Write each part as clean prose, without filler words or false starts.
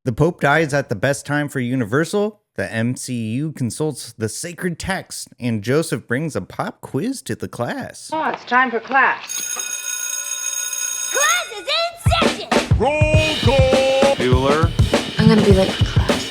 The Pope dies at the best time for Universal. The MCU consults the sacred text, and Joseph brings a pop quiz to the class. Oh, it's time for class. Class is in session! Roll call! Bueller. I'm gonna be late for class.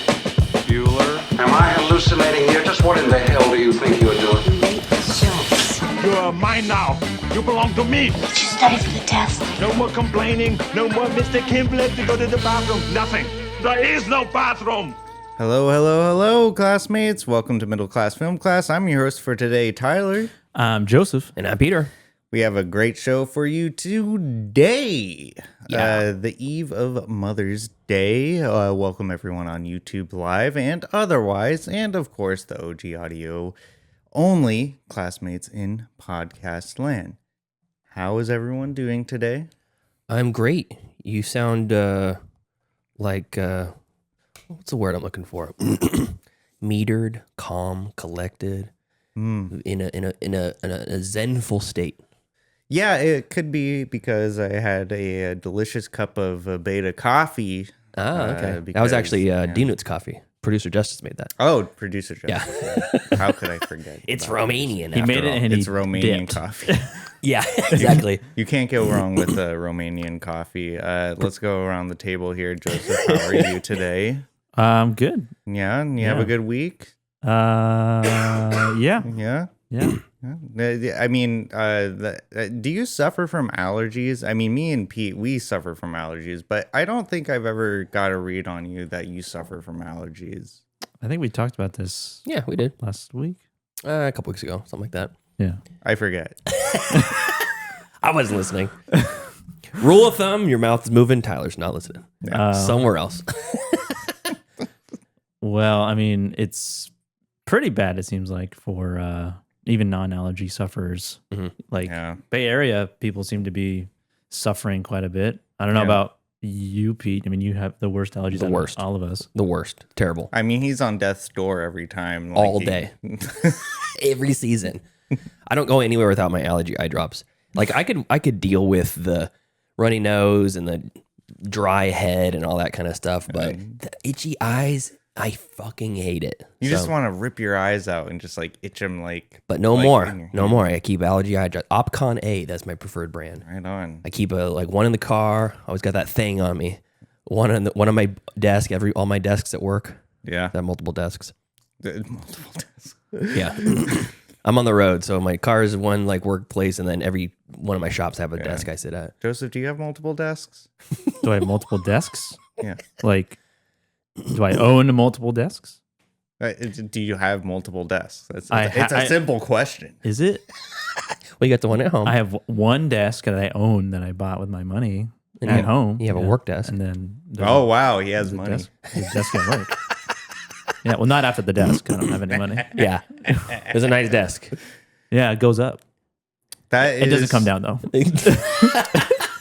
Bueller. Am I hallucinating here? Just what in the hell do you think you're doing? Late for jokes. You're mine now. You belong to me. Did you study for the test? No more complaining. No more Mr. Kimblett to go to the bathroom. Nothing. There is no bathroom. Hello, classmates. Welcome to Middle Class Film Class. I'm your host for today, Tyler. I'm Joseph. And I'm Peter. We have a great show for you today. The eve of Mother's Day. Welcome everyone on YouTube Live and otherwise. And of course, the OG audio only classmates in podcast land. How is everyone doing today? I'm great. You sound like what's the word I'm looking for? Metered, calm, collected, in a zenful state. Yeah, it could be because I had a delicious cup of Abeyta coffee. Okay. Because, that was actually Dinut's coffee. Producer Justice made that. Oh, producer Joe. Yeah. How could I forget? It's Romanian. He made it and It's he Romanian dipped. coffee. Yeah, exactly. You can't go wrong with Romanian coffee. Let's go around the table here. Joseph, how are you today? Good. Yeah, and you have a good week? Yeah. Yeah? Yeah. I mean, do you suffer from allergies? I mean, me and Pete, we suffer from allergies, but I don't think I've ever got a read on you that you suffer from allergies. I think we talked about this Yeah, we did. last week. A couple weeks ago, something like that. Yeah. I forget. I wasn't listening. Rule of thumb, your mouth is moving. Tyler's not listening. Somewhere else. Well, I mean, it's pretty bad, it seems like, for even non-allergy sufferers. Mhm. Like, Yeah. Bay Area people seem to be suffering quite a bit. I don't know Yeah. about you, Pete. I mean, you have the worst allergies The out of worst. all of us. The worst. Terrible. I mean, he's on death's door every time. All day. Every season. I don't go anywhere without my allergy eye drops. Like I could deal with the runny nose and the dry head and all that kind of stuff, but the itchy eyes, I fucking hate it. You just want to rip your eyes out and just like itch them like. But no like more. in your No hand. more. I keep allergy eye drops. Opcon A, that's my preferred brand. Right on. I keep one in the car. I always got that thing on me. One on my desk, all my desks at work. Yeah. I have multiple desks. Multiple desks. Yeah. I'm on the road, so my car is one like workplace, and then every one of my shops have a desk I sit at. Joseph, do you have multiple desks? Do I have multiple desks? Yeah. Like, do I own multiple desks? Do you have multiple desks? It's I a simple question. Is it? Well, you got the one at home. I have one desk that I own that I bought with my money And at home. you have a work desk. And then Oh, wow. He has there's a money. His desk at work. Yeah, well, not after the desk. I don't have any money. Yeah. There's a nice desk. Yeah, it goes up. It doesn't come down, though.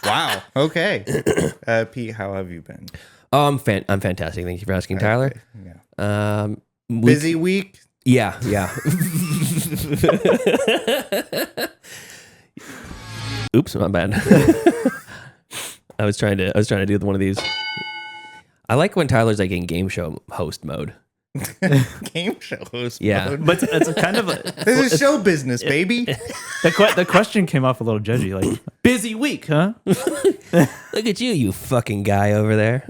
Wow. Okay. Pete, how have you been? I'm fantastic. Thank you for asking, Tyler. Yeah. Week- Busy week? Yeah. Oops, my bad. I was trying to do one of these. I like when Tyler's like in game show host mode. Game show host Yeah. mode. But it's a kind of This is show business, baby. the question came off a little judgy, like busy week, huh? Look at you fucking guy over there.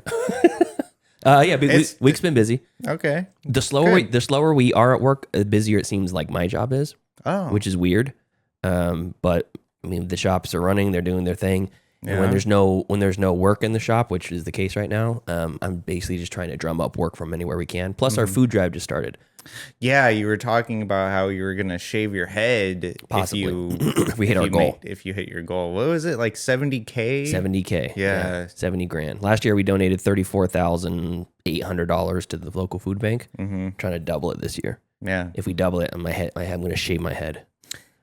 Yeah, week's been busy. Okay. The slower we are at work, the busier it seems like my job is, Oh. which is weird. But I mean, the shops are running; they're doing their thing. And Yeah. when there's no work in the shop, which is the case right now, I'm basically just trying to drum up work from anywhere we can. Plus, our food drive just started. Yeah, you were talking about how you were going to shave your head Possibly. if We hit our goal. if you hit your goal. What was it? Like 70K? 70K. Yeah. 70 grand. Last year we donated $34,800 to the local food bank. Mm-hmm. Trying to double it this year. Yeah. If we double it, I'm going to shave my head.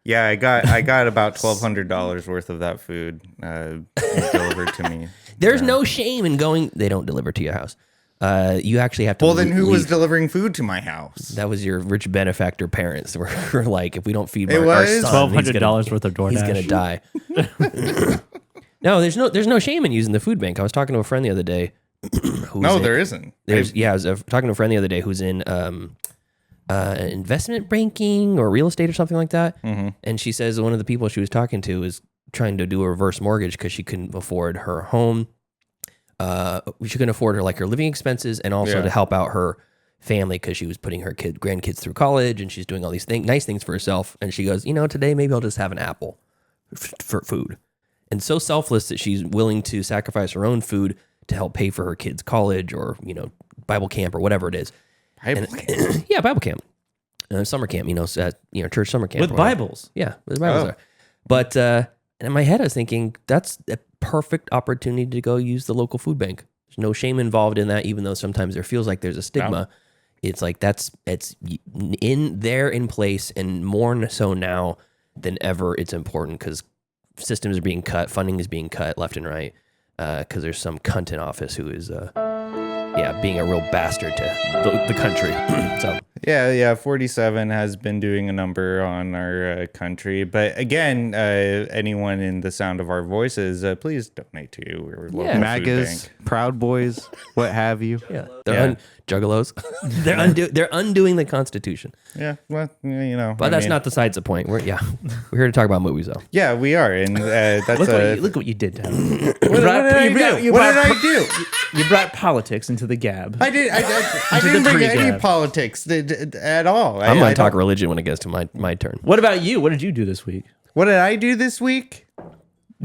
Yeah, I got about $1,200 worth of that food delivered to me. There's no shame in going. They don't deliver to your house. You actually have to. Well, then who was leave. delivering food to my house? That was your rich benefactor parents. We're like, if we don't feed It our was son, $1,200 worth of DoorDash. he's gonna die. No, there's no shame in using the food bank. I was talking to a friend the other day. No, there isn't. I was talking to a friend the other day who's in investment banking or real estate or something like that. Mm-hmm. And she says one of the people she was talking to is trying to do a reverse mortgage because she couldn't afford her home. She couldn't afford her living expenses and also to help out her family because she was putting her grandkids through college and she's doing all these nice things for herself. And she goes, today maybe I'll just have an apple for food. And so selfless that she's willing to sacrifice her own food to help pay for her kids' college or, Bible camp or whatever it is. Bible camp. Summer camp, church summer camp. With Bibles. Yeah, with Bibles there. But in my head, I was thinking that's a perfect opportunity to go use the local food bank. There's no shame involved in that, even though sometimes there feels like there's a stigma. It's like it's in place, and more so now than ever. It's important because systems are being cut, funding is being cut left and right because there's some cunt in office who is being a real bastard to the country. So 47 has been doing a number on our country, but again, anyone in the sound of our voices, please donate to our local food MAGAs, bank. Proud Boys, what have you. They're juggalos. they're undoing the Constitution. Yeah, well, But that's not besides the point. We're here to talk about movies, though. Yeah, we are, and that's Look what you did, Tyler. What did I do? You brought politics into the gab. I didn't bring any politics at all. I'm going to talk religion when it gets to my turn. What about you? What did you do this week? What did I do this week?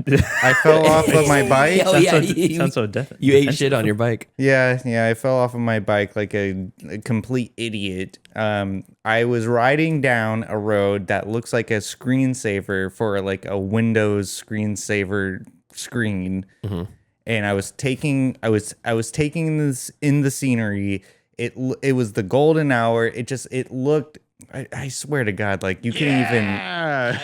I fell off of my bike. Sounds so definite. You ate shit on your bike. Yeah, I fell off of my bike like a complete idiot. I was riding down a road that looks like a screensaver for like a Windows screensaver screen. Mm-hmm. And I was taking this in the scenery. It was the golden hour. It looked. I swear to God, like you couldn't even.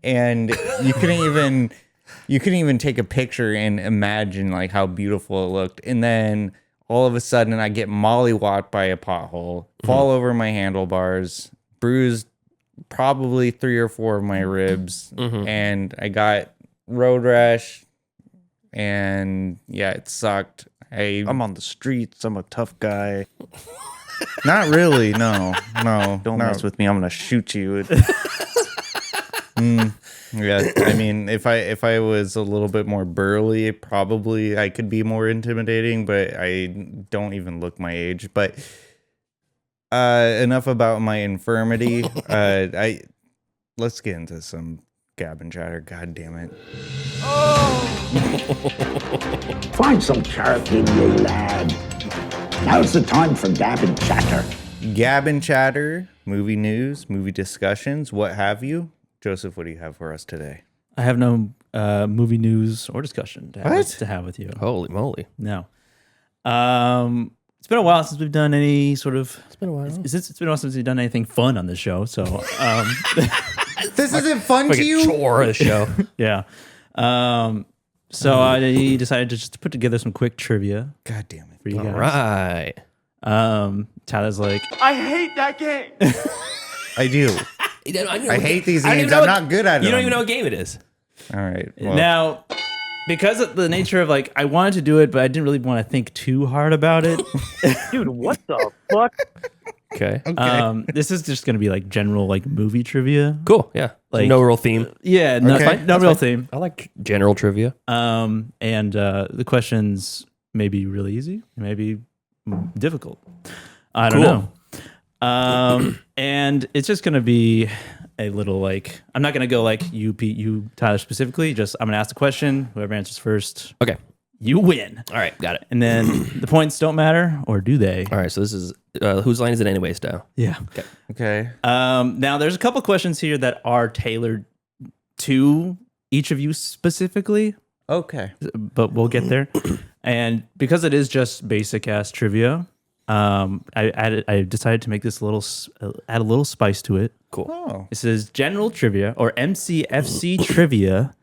And you couldn't even take a picture and imagine like how beautiful it looked. And then all of a sudden, I get mollywopped by a pothole, fall over my handlebars, bruised probably 3 or 4 of my ribs, and I got road rash. And it sucked. I'm on the streets. I'm a tough guy. Not really. No. Don't mess with me. I'm gonna shoot you. Yeah. I mean, if I was a little bit more burly, probably I could be more intimidating. But I don't even look my age. But enough about my infirmity. Let's get into some gab and chatter. God damn it. Find some charity, you lad. Now's the time for gab and chatter. Gab and chatter, movie news, movie discussions, what have you. Joseph, what do you have for us today? I have no movie news or discussion to have with you. Holy moly. No. It's been a while since we've done any sort of... It's been a while. It's been a while since we've done anything fun on this show, so... This isn't fun to you? Chore of the show. Yeah. So I decided to just put together some quick trivia. God damn it. For you guys. All right. Tyler's like... I hate that game. I do. I hate these games. I'm not good at it. You don't even know what game it is. All right. Well. Now, because of the nature of like, I wanted to do it, but I didn't really want to think too hard about it. Dude, what the fuck? Okay. This is just going to be like general like movie trivia. Cool. Yeah. Like no real theme. Yeah. No real theme. I like general trivia. And the questions may be really easy, maybe difficult. I don't know. And it's just going to be a little like, I'm not going to go like you, Pete, you, Tyler specifically. Just, I'm going to ask the question. Whoever answers first, okay, you win. All right, got it. And then the points don't matter, or do they? All right, so this is whose line is it anyway style? Yeah. Okay. Now there's a couple questions here that are tailored to each of you specifically. Okay. But we'll get there. And because it is just basic ass trivia, I decided to make this add a little spice to it. Cool. Oh. This is general trivia or MCFC trivia,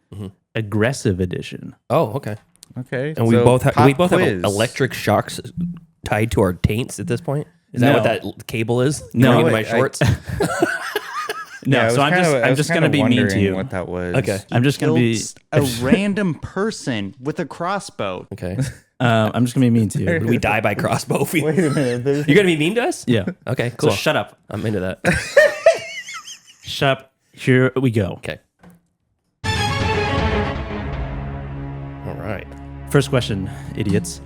aggressive edition. Oh, okay. Okay. And we both have electric shocks tied to our taints at this point. Is that what that cable is? No, into my shorts. No, so I'm just gonna be mean to you. What that was? Okay. I'm just gonna be a random person with a crossbow. Okay. I'm just gonna be mean to you. We die by crossbow. Wait a minute. You're gonna be mean to us? Yeah. Okay, cool. So shut up. I'm into that. Shut up. Here we go. Okay. All right. First question, idiots.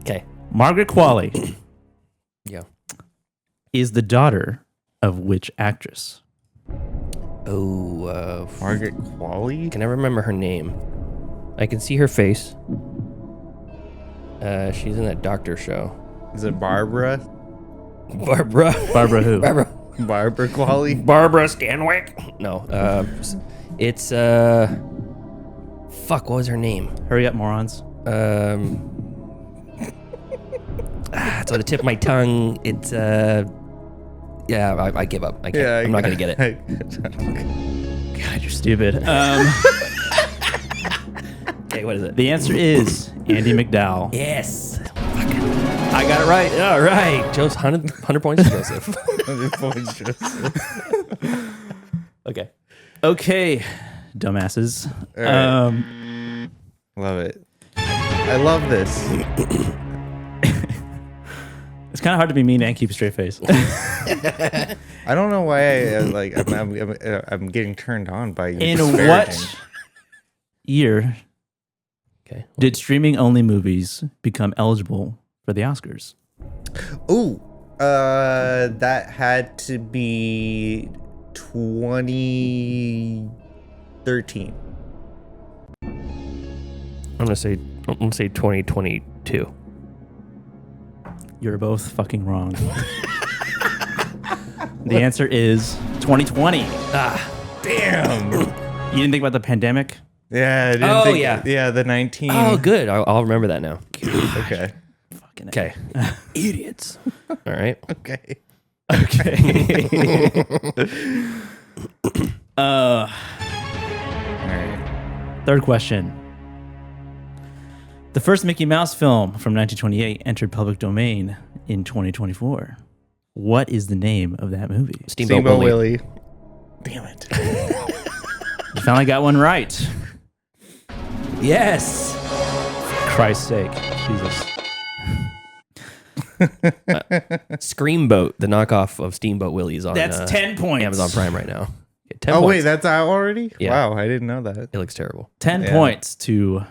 Okay. Margaret Qualley Yeah. is the daughter of which actress? Oh, Margaret Qualley? can I remember her name? I can see her face. She's in that doctor show. Is it Barbara? Barbara. Barbara who? Barbara. Barbara Qualley? Barbara Stanwyck. No. It's fuck. What was her name? Hurry up, morons. It's on the tip of my tongue. It's yeah. I give up. I can't. Yeah, I'm not gonna get it. God, you're stupid. Okay, what is it? The answer is Andy McDowell. Yes. I got it right. All right. Joe's 100 points to Joseph. Okay. Okay, dumbasses. All right. Love it. I love this. It's kind of hard to be mean and keep a straight face. I don't know why I'm getting turned on by you. In disparaging. what year Okay. did streaming-only movies become eligible for the Oscars? Ooh, that had to be 2013. I'm gonna say 2022. You're both fucking wrong. The answer is 2020. Damn. You didn't think about the pandemic? Yeah. I didn't Oh, think, yeah. Yeah, the 19. Oh, good. I'll remember that now. Okay. Fucking Okay. Idiots. All right. Okay. Okay. All right. Third question. The first Mickey Mouse film from 1928 entered public domain in 2024. What is the name of that movie? Steamboat Willie. Damn it. You finally got one right. Yes. For Christ's sake. Jesus. Screamboat, the knockoff of Steamboat Willie's on. That's 10 points. Amazon Prime right now. Okay, 10 Oh, points. wait, that's out already? Yeah. Wow, I didn't know that. It looks terrible. 10 Yeah. points to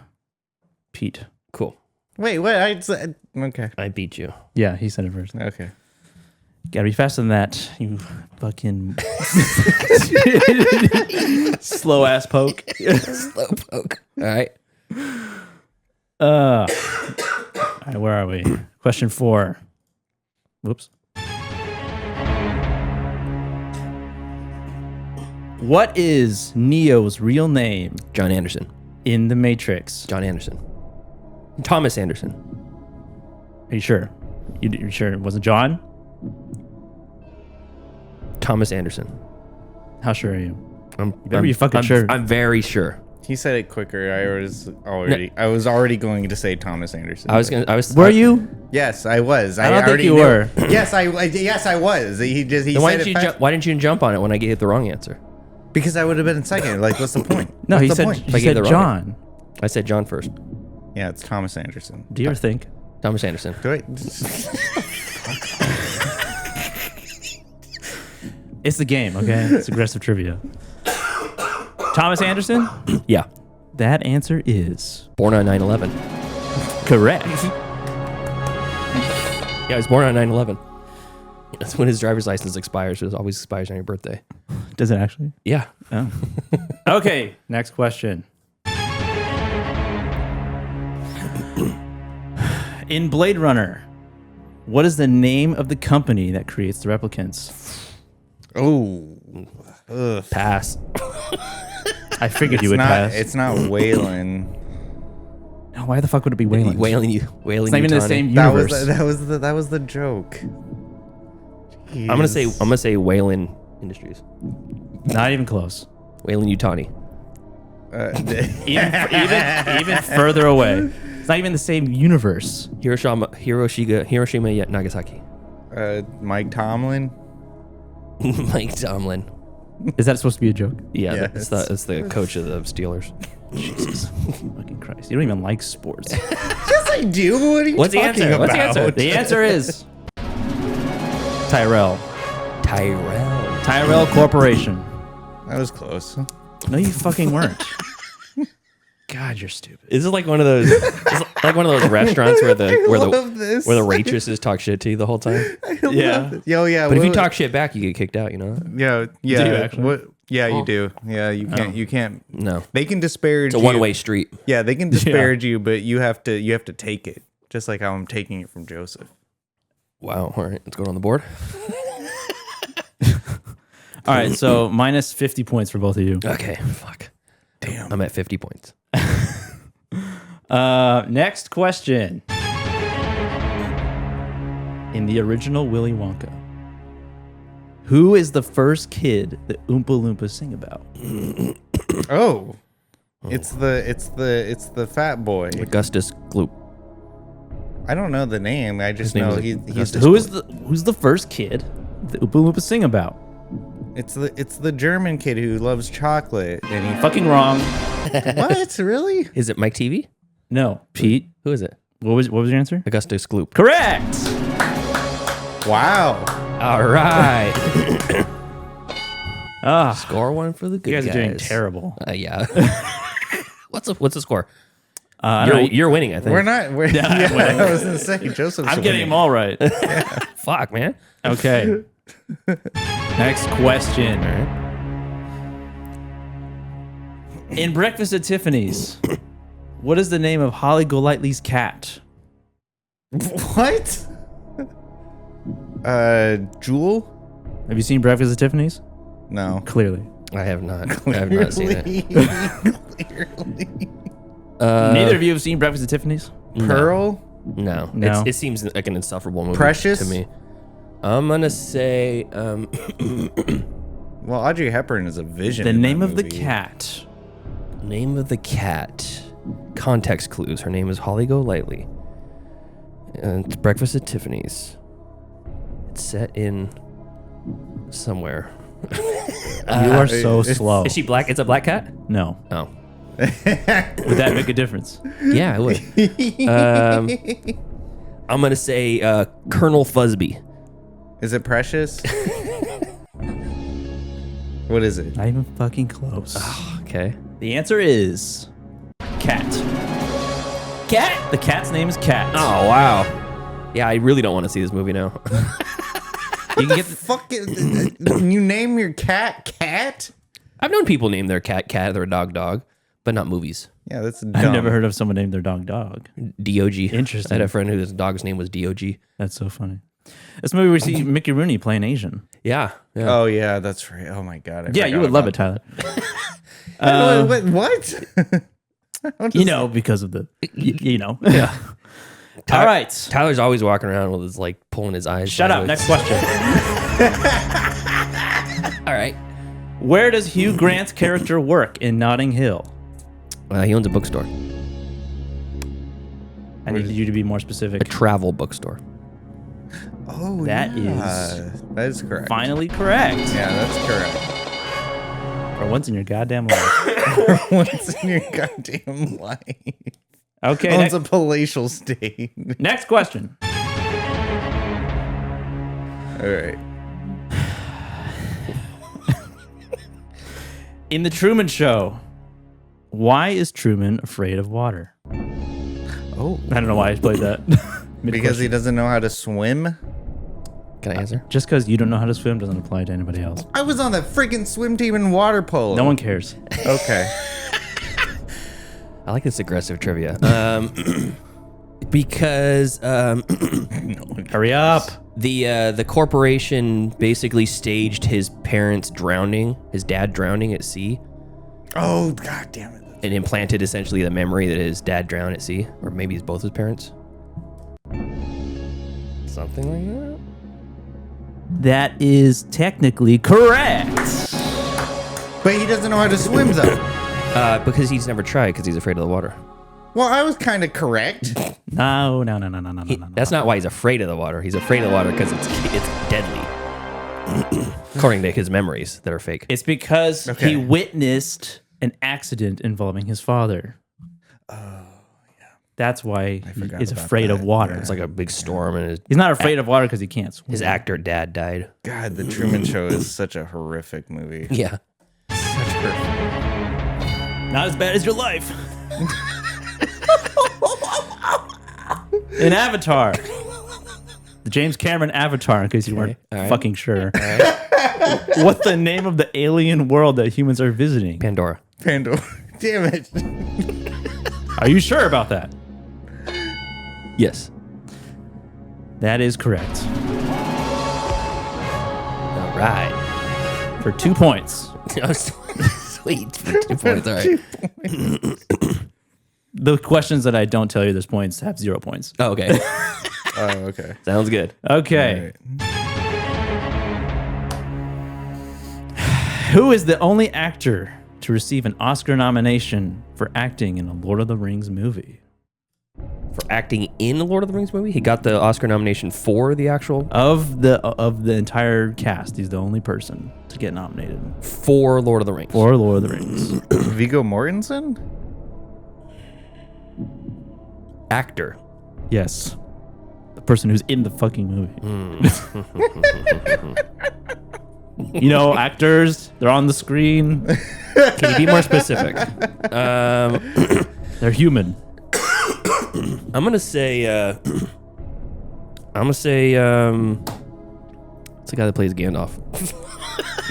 Pete. Cool. Wait, what? I said, okay. I beat you. Yeah, he said it first. Okay. Gotta be faster than that, you fucking slow ass poke. Slow poke. All right. All right, where are we? Question 4. Whoops. What is Neo's real name John Anderson. in The Matrix? John Anderson. Thomas Anderson. Are you sure? You sure it wasn't John? Thomas Anderson. How sure are you? I'm better be fucking sure. I'm very sure. He said it quicker. I was already going to say Thomas Anderson. Were you? Yes, I was. I don't think already you knew. were. Yes, I was. He Then said why it didn't you fast. why didn't you jump on it when I gave the wrong answer? Because I would have been in second. Like, what's the point? No, What's he the said, point? he If I gave said the wrong John. I said John first. Yeah, it's Thomas Anderson. Do you ever think? Thomas Anderson. Do I? It's the game, okay? It's aggressive trivia. Thomas Anderson? Yeah. That answer is Born on 9/11. correct. Yeah, he was born on 9/11. That's when his driver's license expires. It always expires on your birthday. Does it actually? Yeah. Oh. Okay, next question. In Blade Runner, what is the name of the company that creates the replicants? Oh. Pass. I figured you would pass. It's not Waylon. No, why the fuck would it be Wayland? Wailing It's not even the Yutani. same That universe. was the joke. I'm gonna say Wayland Industries. Not even close. Wayland Yutani. Even further away. It's not even the same universe. Hiroshima yet Nagasaki. Mike Tomlin. Mike Tomlin. Is that supposed to be a joke? Yeah, Yes. it's the coach of the Steelers. Jesus fucking Christ. You don't even like sports. Yes, I do. What are you What's the talking answer? about? What's the answer? The answer is Tyrell. Tyrell Corporation. That was close. No, you fucking weren't. God, you're stupid. Is it like one of those restaurants where love this. the waitresses talk shit to you the whole time? Yeah. Yo, yeah. But if you talk shit back, you get kicked out, you know? yeah, you actually? What? Yeah, you do. Yeah, you can't. You can't. No. They can disparage. It's a one-way street. Yeah, they can disparage you, but you have to take it. Just like how I'm taking it from Joseph. Wow. All right. Let's go on the board. All right, so minus 50 points for both of you. Okay. Fuck. Damn. I'm at 50 points. Next question. In the original Willy Wonka, who is the first kid that Oompa Loompas sing about? Oh, it's the fat boy. Augustus Gloop. I don't know the name. I just His name know is he's Who's the first kid that Oompa Loompas sing about? It's the German kid who loves chocolate and he Fucking wrong. what really? Is it Mike TV? No, Pete. Who is it? What was your answer? Augustus Gloop. Correct. Wow. All right. Score one for the good You guys guys. are doing terrible. Yeah. What's the score? I don't know. You're winning, I think. We're not. I was gonna say Joseph's. I'm getting them all right. Fuck, man. Okay. Next question. In Breakfast at Tiffany's, what is the name of Holly Golightly's cat? What? Jewel? Have you seen Breakfast at Tiffany's? No. Clearly. I have not. I have not seen it. Clearly. Neither of you have seen Breakfast at Tiffany's? Pearl? No. No. It seems like an insufferable movie Precious? to me. I'm gonna say Well, Audrey Hepburn is a vision. The in name that of the movie. cat. name of the cat. Context clues. Her name is Holly Golightly. And it's Breakfast at Tiffany's. It's set in somewhere. You are so slow. Is she black? It's a black cat? No. Oh. Would that make a difference? Yeah, it would. I'm going to say Colonel Fuzzby. Is it Precious? What is it? Not even fucking close. Okay. The answer is Cat. Cat? The cat's name is Cat. Oh, wow. Yeah, I really don't want to see this movie now. You can get Fucking, you name your cat Cat? I've known people name their cat or dog, but not movies. Yeah, that's dumb. I've never heard of someone named their dog Dog. DOG. Interesting. I had a friend whose dog's name was DOG. That's so funny. This movie we see Mickey Rooney playing Asian. Yeah. Oh yeah, that's right. Oh my god. Yeah, you would love it, Tyler. What? You know, because of the, you know. Yeah. All right. Tyler's always walking around with his, like, pulling his eyes. Shut up. Next question. All right. Where does Hugh Grant's character work in Notting Hill? He owns a bookstore. I need you to be more A specific. travel bookstore. Oh, That that is correct. Finally correct. Yeah, that's correct. For once in your goddamn life. What's in your goddamn life? Okay. Owns a palatial state. Next question. All right. In the Truman Show, why is Truman afraid of water? Oh, I don't know why I played that. because he doesn't know how to swim. Can I answer? Just because you don't know how to swim doesn't apply to anybody else. I was on that freaking swim team in water polo. No one cares. Okay. I like this aggressive trivia. Because Hurry up. the corporation basically staged his dad drowning at sea, Oh, god damn it. and implanted essentially the memory that his dad drowned at sea, or maybe it's both his parents. Something like that. That is technically correct. But he doesn't know how to swim though. Because he's never tried because he's afraid of the water. Well, I was kind of correct. No. That's not why he's afraid of the water. He's afraid of the water because it's deadly. According to his memories that are fake. It's because Okay. he witnessed an accident involving his father. Oh, yeah. That's why he's afraid of water. It's like a big storm, and He's not afraid of water because he can't swim. his actor dad died. God, The Truman Show is such a horrific movie. Yeah. Not as bad as your life. In Avatar. The James Cameron Avatar, in case you weren't fucking sure. What's the name of the alien world that humans are visiting? Pandora. Pandora. Damn it. Are you sure about that? Yes. That is correct. All right. For 2 points. Sweet. For 2 points. All right. The questions that I don't tell you there's points have 0 points. Oh, okay. Oh, okay. Sounds good. Okay. All right. Who is the only actor to receive an Oscar nomination for acting in a Lord of the Rings movie? For acting in the Lord of the Rings movie, he got the Oscar nomination for the actual Of the entire cast, he's the only person to get nominated for Lord of the Rings. for Lord of the Rings. Viggo Mortensen? Actor. Yes. The person who's in the fucking movie. You know, actors, they're on the screen. Can you be more specific? They're human. I'm gonna say. It's the guy that plays Gandalf.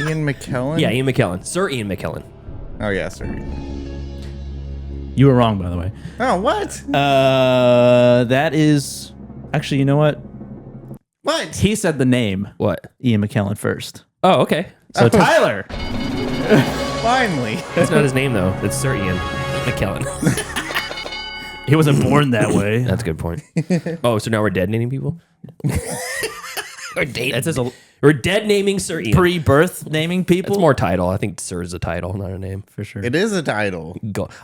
Ian McKellen? Yeah, Ian McKellen. Sir Ian McKellen. Oh, yeah, sorry. You were wrong, by the way. Oh, what? That is... Actually, you know what? What? He said the name, What? Ian McKellen, first. Oh, okay. So Tyler! Finally. That's not his name though. It's Sir Ian McKellen. He wasn't born that way. That's a good point. Oh, so now we're dead naming people? That's just a We're dead naming Sir Ian. pre-birth naming people. It's more title. I think Sir is a title, not a name. for sure. It is a title.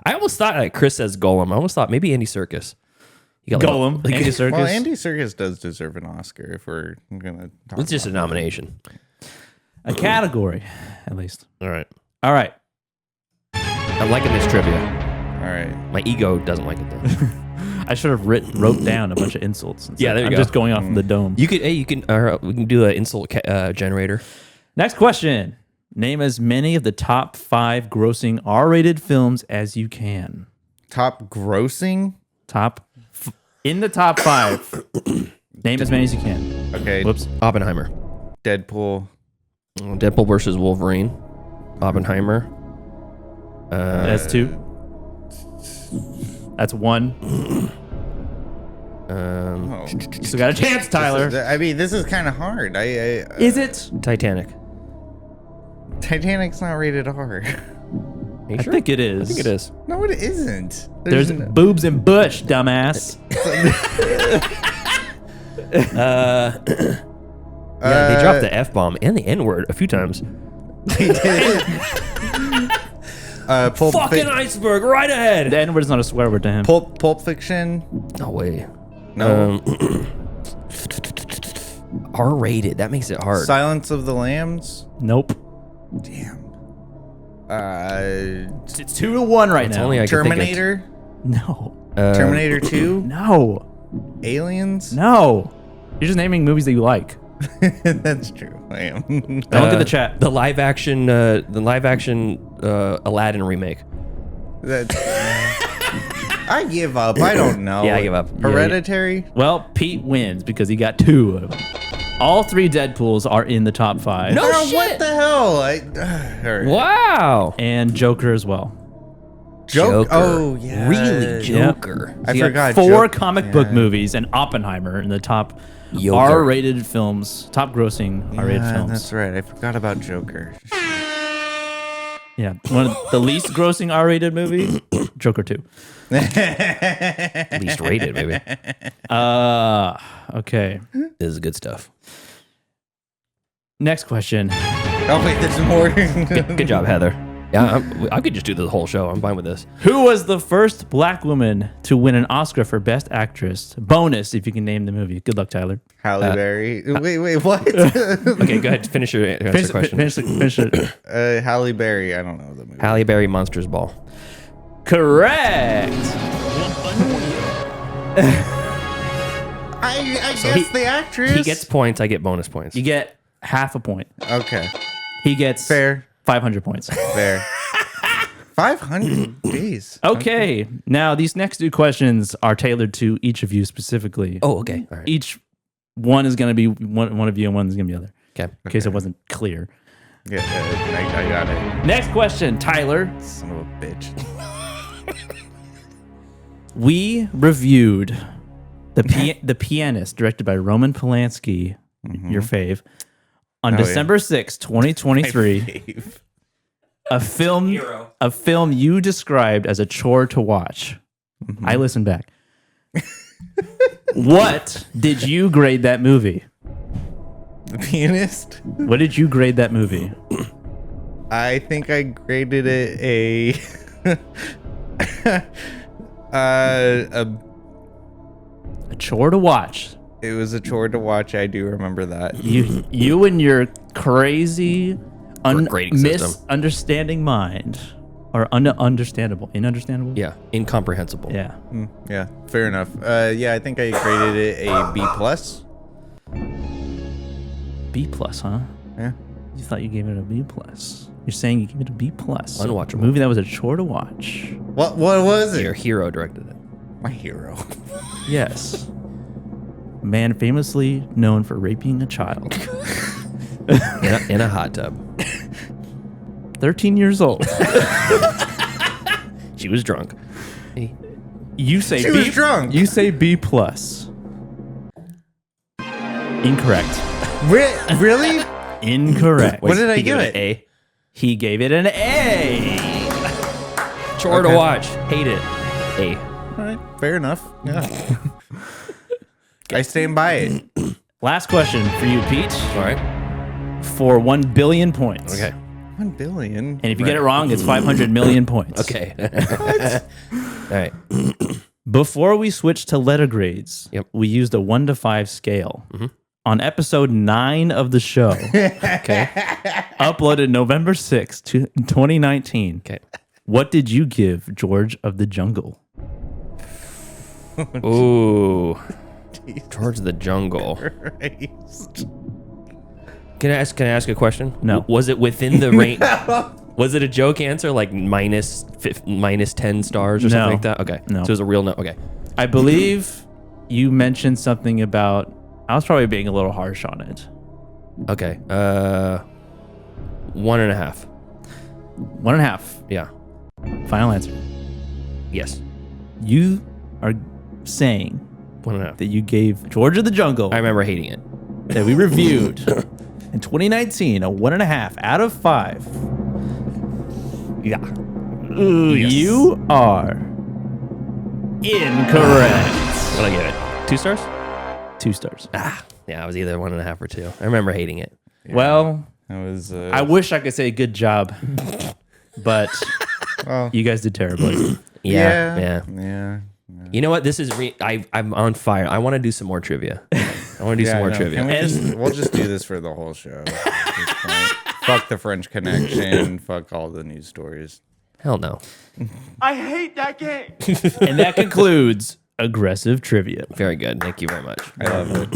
I almost thought, like Chris says Golem. I almost thought maybe Andy Serkis. He got Golem, Andy Serkis. Well, Andy Serkis does deserve an Oscar if we're going to talk It's just a about nomination. A category, at least. All right. All right. I'm liking this trivia. it. All right. My ego doesn't like it though. I should have wrote down a bunch of insults. Instead. Yeah, there you I'm go. just going off of the dome. We can do an insult generator. Next question. Name as many of the top 5 grossing R-rated films as you can. Top grossing? In the top 5. Name as many as you can. Okay. Whoops. Oppenheimer. Deadpool. Deadpool versus Wolverine. Oppenheimer. That's 2. That's 1. Oh. You still got a chance, Tyler. I mean, this is kind of hard. Is it? Titanic. Titanic's not rated R. Are you I sure? think it is. I think it is. No, it isn't. There's boobs and bush, dumbass. Yeah, they dropped the F-bomb and the N-word a few times. Fucking iceberg right ahead. The N-word is not a swear word to him. Pulp Fiction. No way. No. R-rated. That makes it hard. Silence of the Lambs. Nope. Damn. It's 2-1 right It's now. only I can think of- Terminator. No. Terminator 2. No. Aliens. No. You're just naming movies that you like. That's true. I am. Don't look at the chat. The live action Aladdin remake. I give up. I don't know. Yeah, I give up. Hereditary. Well, Pete wins because he got 2 of them. All 3 Deadpools are in the top 5. No Oh, shit. what the hell? All right. Wow. And Joker as well. Joker. Oh, yeah. Really, Joker. I You got forgot. 4 comic book movies and Oppenheimer in the top Joker. R-rated films, top grossing R-rated films. That's right. I forgot about Joker. Yeah, one of the least grossing R-rated movie, Joker 2. Least rated, maybe. Okay. This is good stuff. Next question. Oh wait, there's more. Good job, Heather. Yeah, I could just do the whole show. I'm fine with this. Who was the first black woman to win an Oscar for Best Actress? Bonus if you can name the movie. Good luck, Tyler. Halle Berry. Wait, what? Okay, go ahead. Finish your answer question. Finish it. Halle Berry. I don't know the movie. Halle Berry, Monsters Ball. Correct. I guess the actress. He gets points. I get bonus points. You get half a point. Okay. He gets Fair. 500 points. Fair. 500 days. Okay. Now, these next two questions are tailored to each of you specifically. Oh, okay. All right. Each one is going to be one of you and one is going to be the other. Okay. In case it wasn't clear. Yeah, I got it. Next question, Tyler. Son of a bitch. We reviewed the Pianist, directed by Roman Polanski, your fave, on December 6, 2023. A film you described as a chore to watch. I listened back. What did you grade that movie? The Pianist? What did you grade that movie? I think I graded it a chore to watch. It was a chore to watch. I do remember that. You and your crazy grading system. misunderstanding mind. Or inunderstandable. Yeah, incomprehensible. Yeah. Yeah, fair enough. Yeah, I think I graded it a B+. B+, huh? Yeah. You thought you gave it a B+. You're saying you gave it a B+. Unwatchable. A movie that was a chore to watch. What was it? Your hero directed it. My hero. Yes. Man famously known for raping a child. In a hot tub. 13 years old. She was drunk. You say She was drunk. You say B+. Incorrect. Really? Incorrect. What did I He give gave it? A. He gave it an A. Chore to watch. Hate it. A. All right, fair enough. Yeah. I stand by it. Last question for you, Pete. All right. For 1 billion points. Okay. 1 billion. And if you get it wrong, it's 500 million points. Okay. All right. Before we switched to letter grades, Yep. we used a 1 to 5 scale. On episode 9 of the show, Okay. uploaded November 6th, 2019. Okay. What did you give George of the Jungle? Ooh. Towards the jungle. Christ. Can I ask a question? No. Was it within the range? Was it a joke answer like minus 10 stars or something No. like that? Okay. No. So it was a real no. Okay. I believe you mentioned something about. I was probably being a little harsh on it. Okay. 1.5. 1.5. Yeah. Final answer. Yes. You are saying 1.5. that you gave George of the Jungle I remember hating it. that we reviewed in 2019 a 1.5 out of 5. Yeah. You are incorrect. What'd I give it? 2 stars? 2 stars. Yeah, I was either 1.5 or 2. I remember hating it. Well, That was. I wish I could say good job, but you guys did terribly. Yeah. Yeah. You know what? This is I'm on fire. I want to do some more trivia. I want to do some more trivia. We'll just do this for the whole show. At this point. Fuck the French Connection. Fuck all the news stories. Hell no. I hate that game. And that concludes aggressive trivia. Very good. Thank you very much. I love it.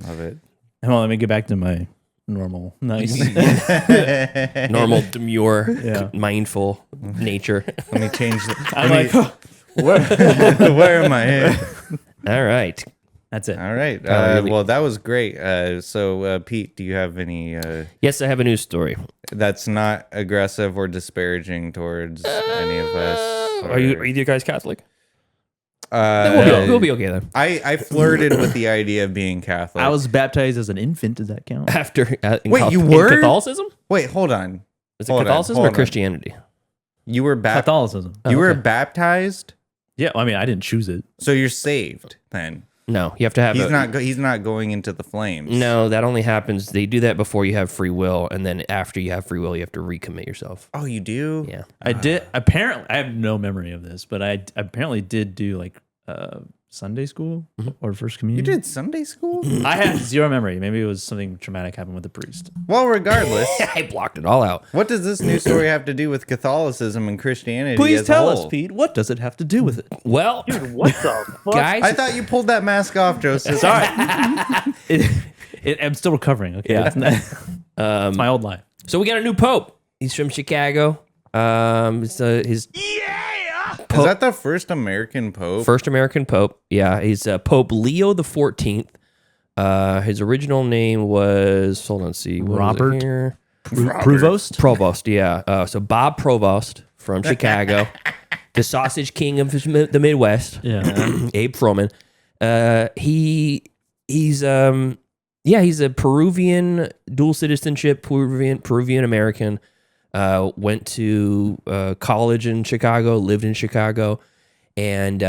Love it. Hold on, let me get back to my normal, nice. Normal, demure, Yeah. mindful nature. Let me change. I'm like, Where am I? All right. that's it. All right. Well, that was great. So, Pete, do you have any? Yes, I have a news story. That's not aggressive or disparaging towards any of us. Are you guys Catholic? We'll We'll be okay then. I flirted with the idea of being Catholic. I was baptized as an infant. Does that count? After Wait, you were? in Catholicism? Wait, hold on. Is it Hold on, Catholicism hold or on. Christianity? You were Catholicism. You were okay. baptized, Yeah, well, I mean, I didn't choose it. so you're saved then. No, you have to have. He's not going into the flames. No, that only happens. They do that before you have free will, and then after you have free will, you have to recommit yourself. Oh, you do? Yeah. I did. Apparently, I have no memory of this, but I apparently did do like Sunday school or first You communion. did Sunday school? I had zero memory. Maybe it was something traumatic happened with the priest. Well, regardless, I blocked it all out. what does this new story have to do with Catholicism and Christianity? Please as tell a us, whole? Pete. What does it have to do with it? Well, What the fuck? guys, I thought you pulled that mask off, Joseph. Sorry, I'm still recovering. Okay, Yeah. it's, it's my old life. so we got a new pope. He's from Chicago. His Is that the first American pope? first American pope. Yeah, he's Pope Leo the 14th. His original name was, hold on, let's see, what was it Robert? here? Provost. Provost, yeah. So Bob Provost from Chicago, the sausage king of the Midwest. Yeah. Abe Froman. He's a Peruvian dual citizenship, Peruvian American. Went to college in Chicago, lived in Chicago, and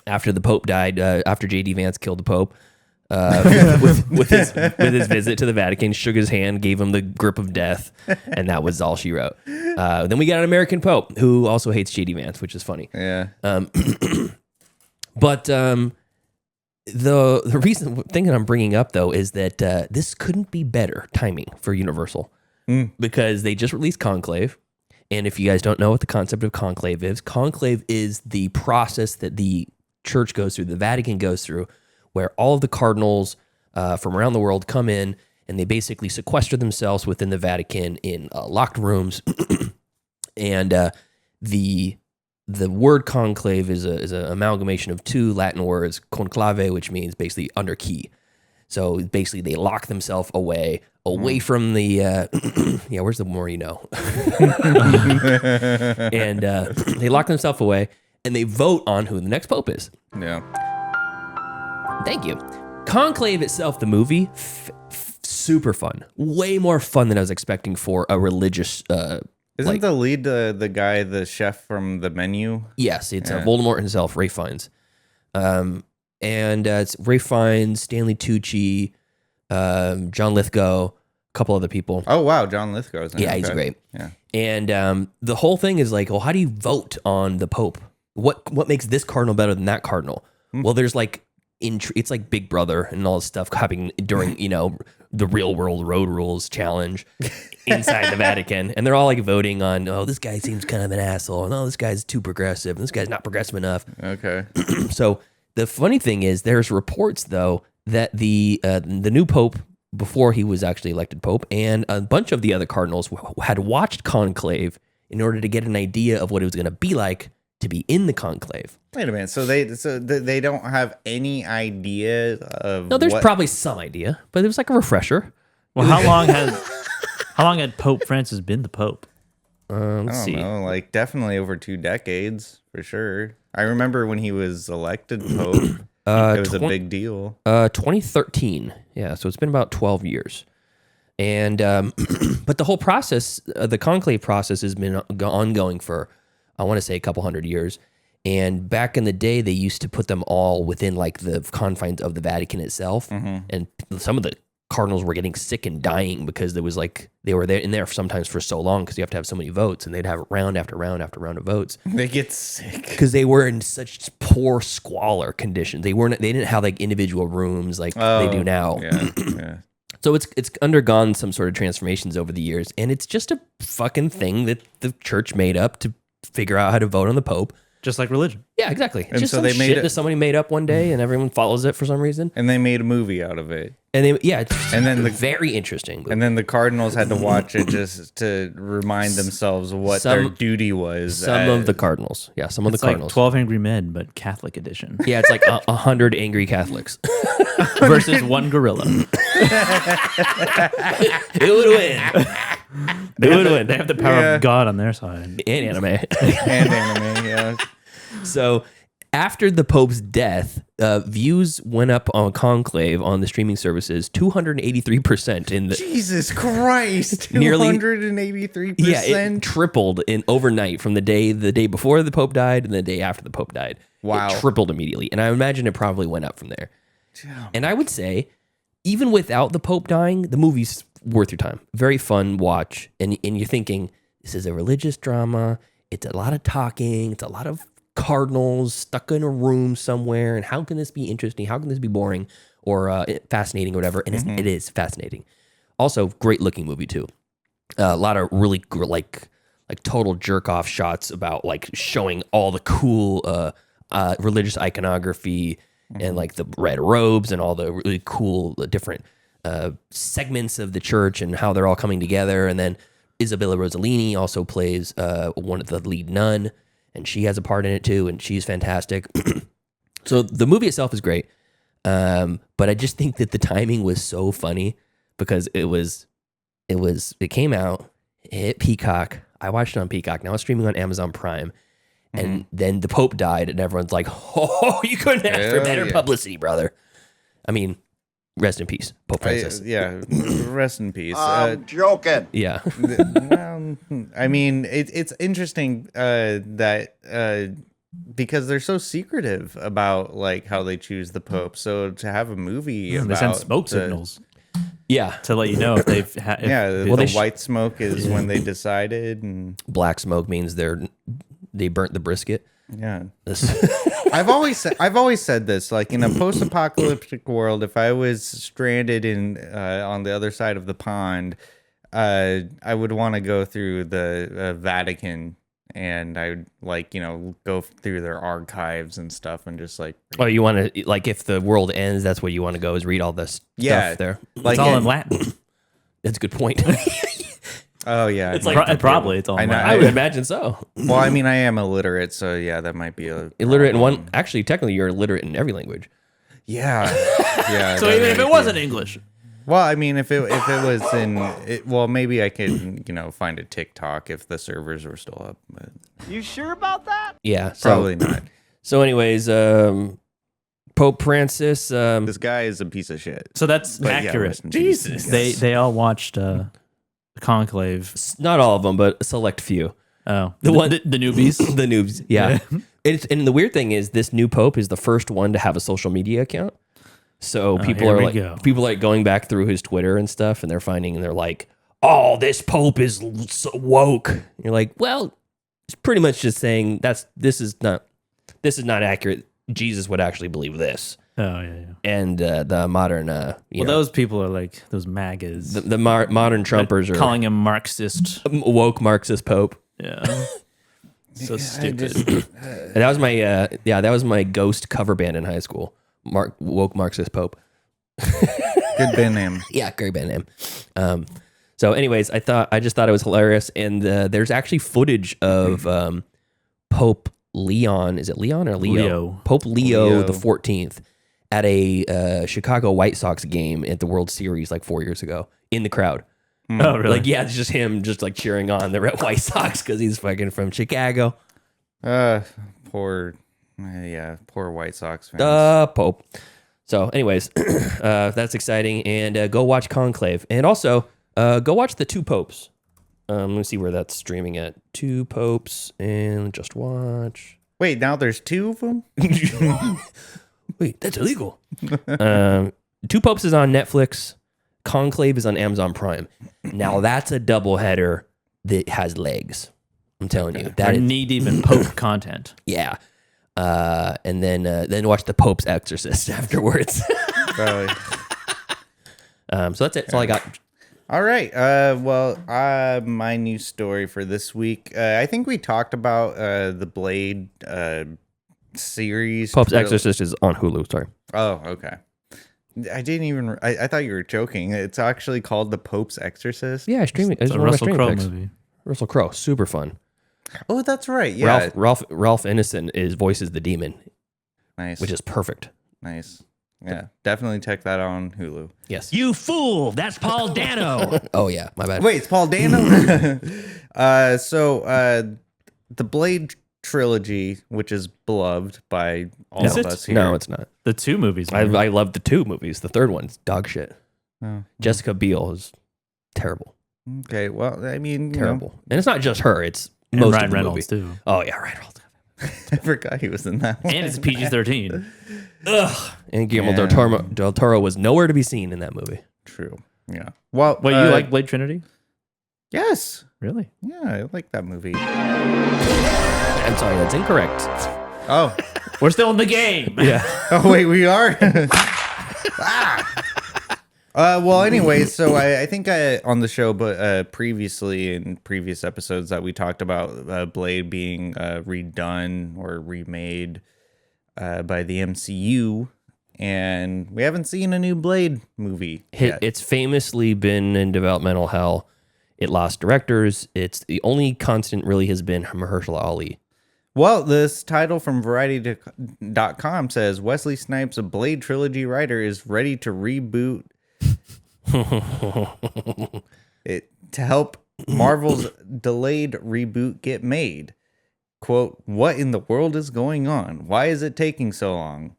after the Pope died, after J.D. Vance killed the Pope, with his visit to the Vatican, shook his hand, gave him the grip of death, and that was all she wrote. Then we got an American Pope who also hates J.D. Vance, which is funny. Yeah. But the thing that I'm bringing up though is that this couldn't be better timing for Universal. Because they just released Conclave. And if you guys don't know what the concept of Conclave is the process that the church goes through, the Vatican goes through, where all of the cardinals from around the world come in and they basically sequester themselves within the Vatican in locked rooms. And the word conclave is an amalgamation of two Latin words, conclave, which means basically under key. So basically, they lock themselves away from the, yeah, where's the more you know? And they lock themselves away, and they vote on who the next pope is. Yeah. Thank you. Conclave itself, the movie, super fun. Way more fun than I was expecting for a religious. Isn't the lead the guy, the chef from The Menu? Yes, it's Voldemort himself, Ray Fiennes. And it's Ray Fiennes, Stanley Tucci, John Lithgow, a couple other people. Oh, wow. John Lithgow's in it. Yeah, he's Okay. great. Yeah. And the whole thing is like, well, how do you vote on the Pope? What makes this cardinal better than that cardinal? Well, there's like, it's like Big Brother and all this stuff happening during, the Real World Road Rules challenge inside the Vatican. And they're all like voting on, oh, this guy seems kind of an asshole. And oh, this guy's too progressive. And this guy's not progressive enough. Okay. So the funny thing is there's reports, though, that the new Pope, before he was actually elected Pope, and a bunch of the other cardinals had watched Conclave in order to get an idea of what it was going to be like to be in the Conclave. Wait a minute. So they don't have any idea of No, there's probably some idea, but it was like a refresher. Well, how long had Pope Francis been the Pope? Let's see. I don't know, like definitely over 2 decades for sure. I remember when he was elected Pope, it was a big deal. 2013. Yeah, so it's been about 12 years. And but the whole process, the conclave process, has been ongoing for, I want to say, a couple hundred years. And back in the day, they used to put them all within like the confines of the Vatican itself. And some of the cardinals were getting sick and dying because there was like they were there in there sometimes for so long because you have to have so many votes, and they'd have round after round after round of votes. They get sick because they were in such poor squalor conditions. They didn't have like individual rooms like they do now. Yeah. So it's undergone some sort of transformations over the years, and it's just a fucking thing that the church made up to figure out how to vote on the Pope. Just like religion. Yeah, exactly. It's And just so some they made shit it- that somebody made up one day, and everyone follows it for some reason. And they made a movie out of it. And it's And then very interesting. And then the Cardinals had to watch it just to remind themselves what their duty was. Some of the Cardinals. Yeah, some of It's the Cardinals. like 12 Angry Men, but Catholic edition. Yeah, it's like 100 angry Catholics. Versus one gorilla. It would win. It would win. They have the power of God on their side. And anime. and anime, yeah. So after the Pope's death, views went up on Conclave on the streaming services 283% in the Jesus Christ, Nearly- 283%. yeah, it tripled in overnight from the day before the Pope died and the day after the Pope died. Wow. It tripled immediately. And I imagine it probably went up from there. And I would say, even without the Pope dying, the movie's worth your time. Very fun watch. And you're thinking, this is a religious drama. It's a lot of talking. It's a lot of cardinals stuck in a room somewhere. And how can this be interesting? How can this be boring or fascinating or whatever? And it is fascinating. Also, great looking movie too. A lot of really like total jerk off shots about like showing all the cool religious iconography and like the red robes and all the really cool different segments of the church and how they're all coming together. And then Isabella Rossellini also plays one of the lead nun, and she has a part in it too, and she's fantastic. So the movie itself is great, but I just think that the timing was so funny because it came out, it hit Peacock. I watched it on Peacock. Now it's streaming on Amazon Prime. And then the Pope died, and everyone's like, "Oh, you couldn't ask for better publicity, brother." I mean, rest in peace, Pope Francis. Rest in peace. I'm joking. Yeah. Well, I mean, it's interesting that because they're so secretive about like how they choose the Pope. So to have a movie They about send smoke signals Yeah. to let you know if they've had. the white smoke is when they decided, and Black smoke means they burnt the brisket. yeah. I've always said this, like in a post-apocalyptic world, if I was stranded in on the other side of the pond, I would want to go through the Vatican, and I would like go through their archives and stuff, and just like Oh, you want to, like, if the world ends, that's what you want to go is read all this stuff there. It's all in Latin. That's a good point. oh yeah, It's like Probably it's all in Latin. I would imagine so. well, I mean, I am illiterate, so yeah, that might be a Illiterate in one. Actually, technically, you're illiterate in every language. yeah. So that even if might it be- wasn't English, Well, I mean, if it was well, maybe I could find a TikTok if the servers were still up. But Yeah. So, probably not. So, anyways, Pope Francis. This guy is a piece of shit. so that's But yeah, accurate. rest in peace, I guess. They all watched Conclave. Not all of them, but a select few. Oh, The one- the newbies. The noobs. Yeah. And the weird thing is, this new Pope is the first one to have a social media account. So people here are we like, go. going back through his Twitter and stuff, and they're like, "Oh, this Pope is so woke." And you're like, well, it's pretty much just saying this is not accurate. Jesus would actually believe this. Oh yeah. And the modern, Those people are like those MAGAs. the modern Trumpers are calling him Marxist. woke Marxist Pope. Yeah. So stupid. And that was my that was my ghost cover band in high school. Woke Marxist Pope. Good band name. Yeah, great band name. So, anyways, I just thought it was hilarious, and there's actually footage of Pope Leon. Is it Leon or Leo? Leo. Pope Leo Leo. the 14th at a Chicago White Sox game at the World Series like 4 years ago in the crowd. Oh really? Like, yeah, it's just him just like cheering on the Red White Sox because he's fucking from Chicago. Poor White Sox fans. Pope. So, anyways, that's exciting. And go watch Conclave. And also, go watch The Two Popes. Let me see where that's streaming at. Two Popes, and just watch. Wait, now there's two of them? Wait, that's illegal. Two Popes is on Netflix. Conclave is on Amazon Prime. Now, that's a double header that has legs. I'm telling you. That That is, need even Pope content. yeah. And then watch The Pope's Exorcist afterwards. Probably. So that's it. That's all I got. All right. My news story for this week. I think we talked about the Blade series. Pope's Exorcist is on Hulu. Sorry. Oh, okay. I didn't even. I thought you were joking. It's actually called The Pope's Exorcist. Yeah, streaming. It's a Russell Crowe movie. Russell Crowe, super fun. Oh, that's right. Yeah. Ralph Ineson voices the demon, Nice. which is perfect. nice. Yeah. Definitely check that out on Hulu. Yes. You fool! That's Paul Dano. Oh yeah, my bad. Wait, it's Paul Dano. The Blade trilogy, which is beloved by all Is of it? us here. No, it's not. The two movies. I love the two movies. The third one's dog shit. Oh. Jessica Biel is terrible, Okay. Well, I mean, terrible, and it's not just her. It's and most Ryan of the Reynolds movie. too. Oh yeah, Ryan Reynolds. I forgot he was in that one. And it's PG-13. And Guillermo del Toro was nowhere to be seen in that movie. True. Yeah. Well, Wait, you like Blade Trinity? Yes. Really? Yeah, I like that movie. I'm sorry, that's incorrect. Oh. We're still in the game. Yeah. Oh, wait, we are? Well, anyway, so I think on the show, but previously in previous episodes that we talked about Blade being redone or remade by the MCU, and we haven't seen a new Blade movie yet. It's famously been in developmental hell. It lost directors. It's the only constant really has been Mahershala Ali. Well, this title from Variety.com says Wesley Snipes, a Blade trilogy writer, is ready to reboot it to help Marvel's delayed reboot get made. Quote, what in the world is going on? Why is it taking so long?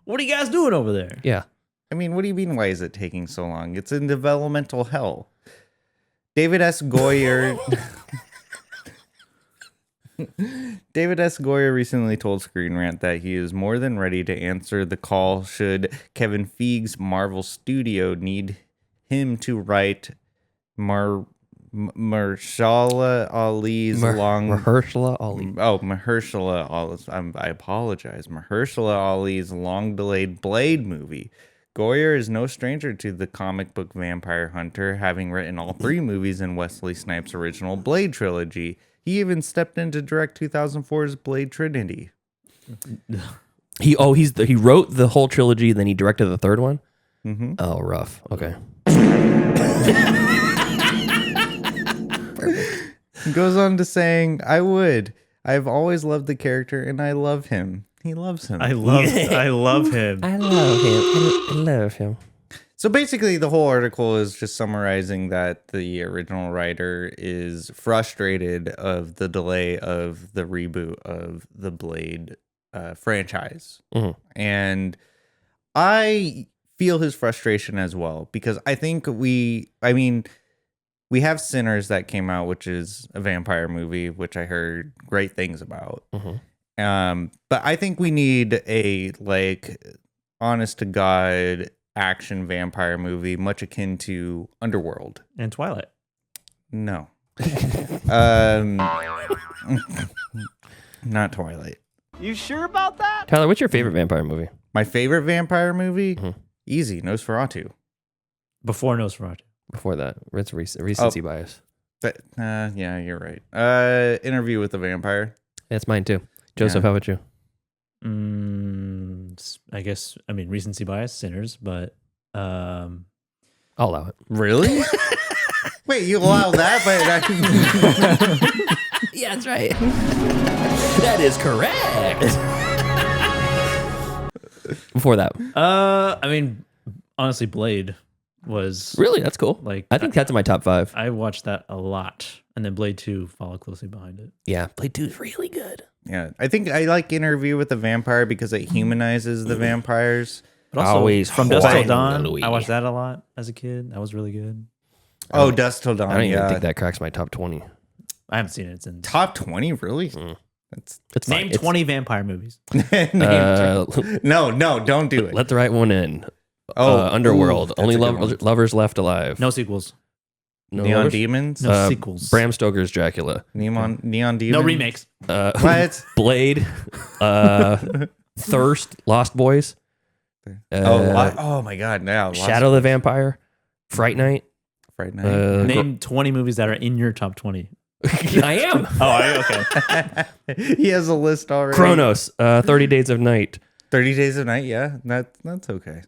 What are you guys doing over there? Yeah. I mean, what do you mean, why is it taking so long? It's in developmental hell. David S. Goyer... David S. Goyer recently told Screen Rant that he is more than ready to answer the call should Kevin Feige's Marvel Studio need him to write Mahershala Ali's Mahershala Ali. Mahershala Ali. I apologize. Mahershala Ali's long-delayed Blade movie. Goyer is no stranger to the comic book vampire hunter, having written all 3 movies in Wesley Snipes' original Blade trilogy. He even stepped in to direct 2004's Blade Trinity. He wrote the whole trilogy, then he directed the 3rd one. Mm-hmm. Oh, rough. Okay. He goes on to saying, I've always loved the character and I love him. He loves him. I love him. I love him. I love him. So basically, the whole article is just summarizing that the original writer is frustrated of the delay of the reboot of the Blade franchise. Mm-hmm. And I feel his frustration as well, because I think we have Sinners that came out, which is a vampire movie, which I heard great things about. Mm-hmm. But I think we need a honest to God action vampire movie, much akin to Underworld and Twilight. No, not Twilight. You sure about that? Tyler, what's your favorite vampire movie? My favorite vampire movie, Mm-hmm. easy, Nosferatu. Before Nosferatu. Before that, it's recency bias. But yeah, you're right. Interview with the Vampire. That's mine too. Joseph, how about you? I guess, recency bias, Sinners, but I'll allow it. Really? Wait, you allow that? But yeah, that's right. That is correct. Before that, honestly, Blade was really, that's cool. I think that's in my top 5. I watched that a lot, and then Blade 2 followed closely behind it. Yeah, Blade 2 is really good. Yeah, I think I like Interview with the Vampire because it humanizes the vampires. But also, Always From Dusk Till Dawn, Dawn, I watched that a lot as a kid. That was really good. Oh, Dusk Till Dawn. I don't even think that cracks my top 20. I haven't seen it. It's in top 20, really? It's name 20 vampire movies. No, don't do it. Let the right one in. Underworld. Only lovers left alive. No sequels. No Neon lovers? Demons. No sequels. Bram Stoker's Dracula. Neon Demons. No remakes. What? Blade. Thirst. Lost Boys. Oh my God! Now Shadow the Vampire. Fright Night. Name 20 movies that are in your top 20. I am. Okay. He has a list already. Chronos. 30 Days of Night. 30 Days of Night. Yeah, that's okay.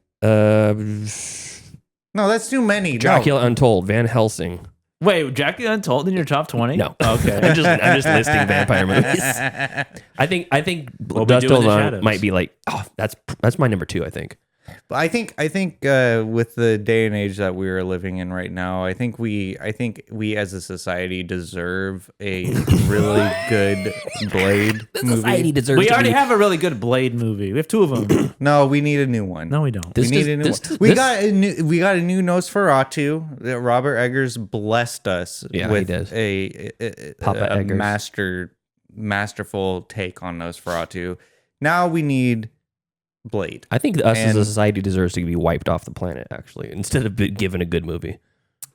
No, that's too many. Dracula Untold. Van Helsing. Wait, Dracula Untold in your top 20? No. Okay. I'm just listing vampire movies. I think Dusk Till Dawn might be that's my number 2, I think. But I think with the day and age that we are living in right now, I think we as a society deserve a really good Blade movie. Society deserves. We already have a really good Blade movie. We have 2 of them. No, we need a new one. No, we don't. We got a new Nosferatu. Robert Eggers blessed us with he does. a Papa Eggers. master masterful take on Nosferatu. Now we need Blade. I think us as a society deserves to be wiped off the planet, actually, instead of given a good movie.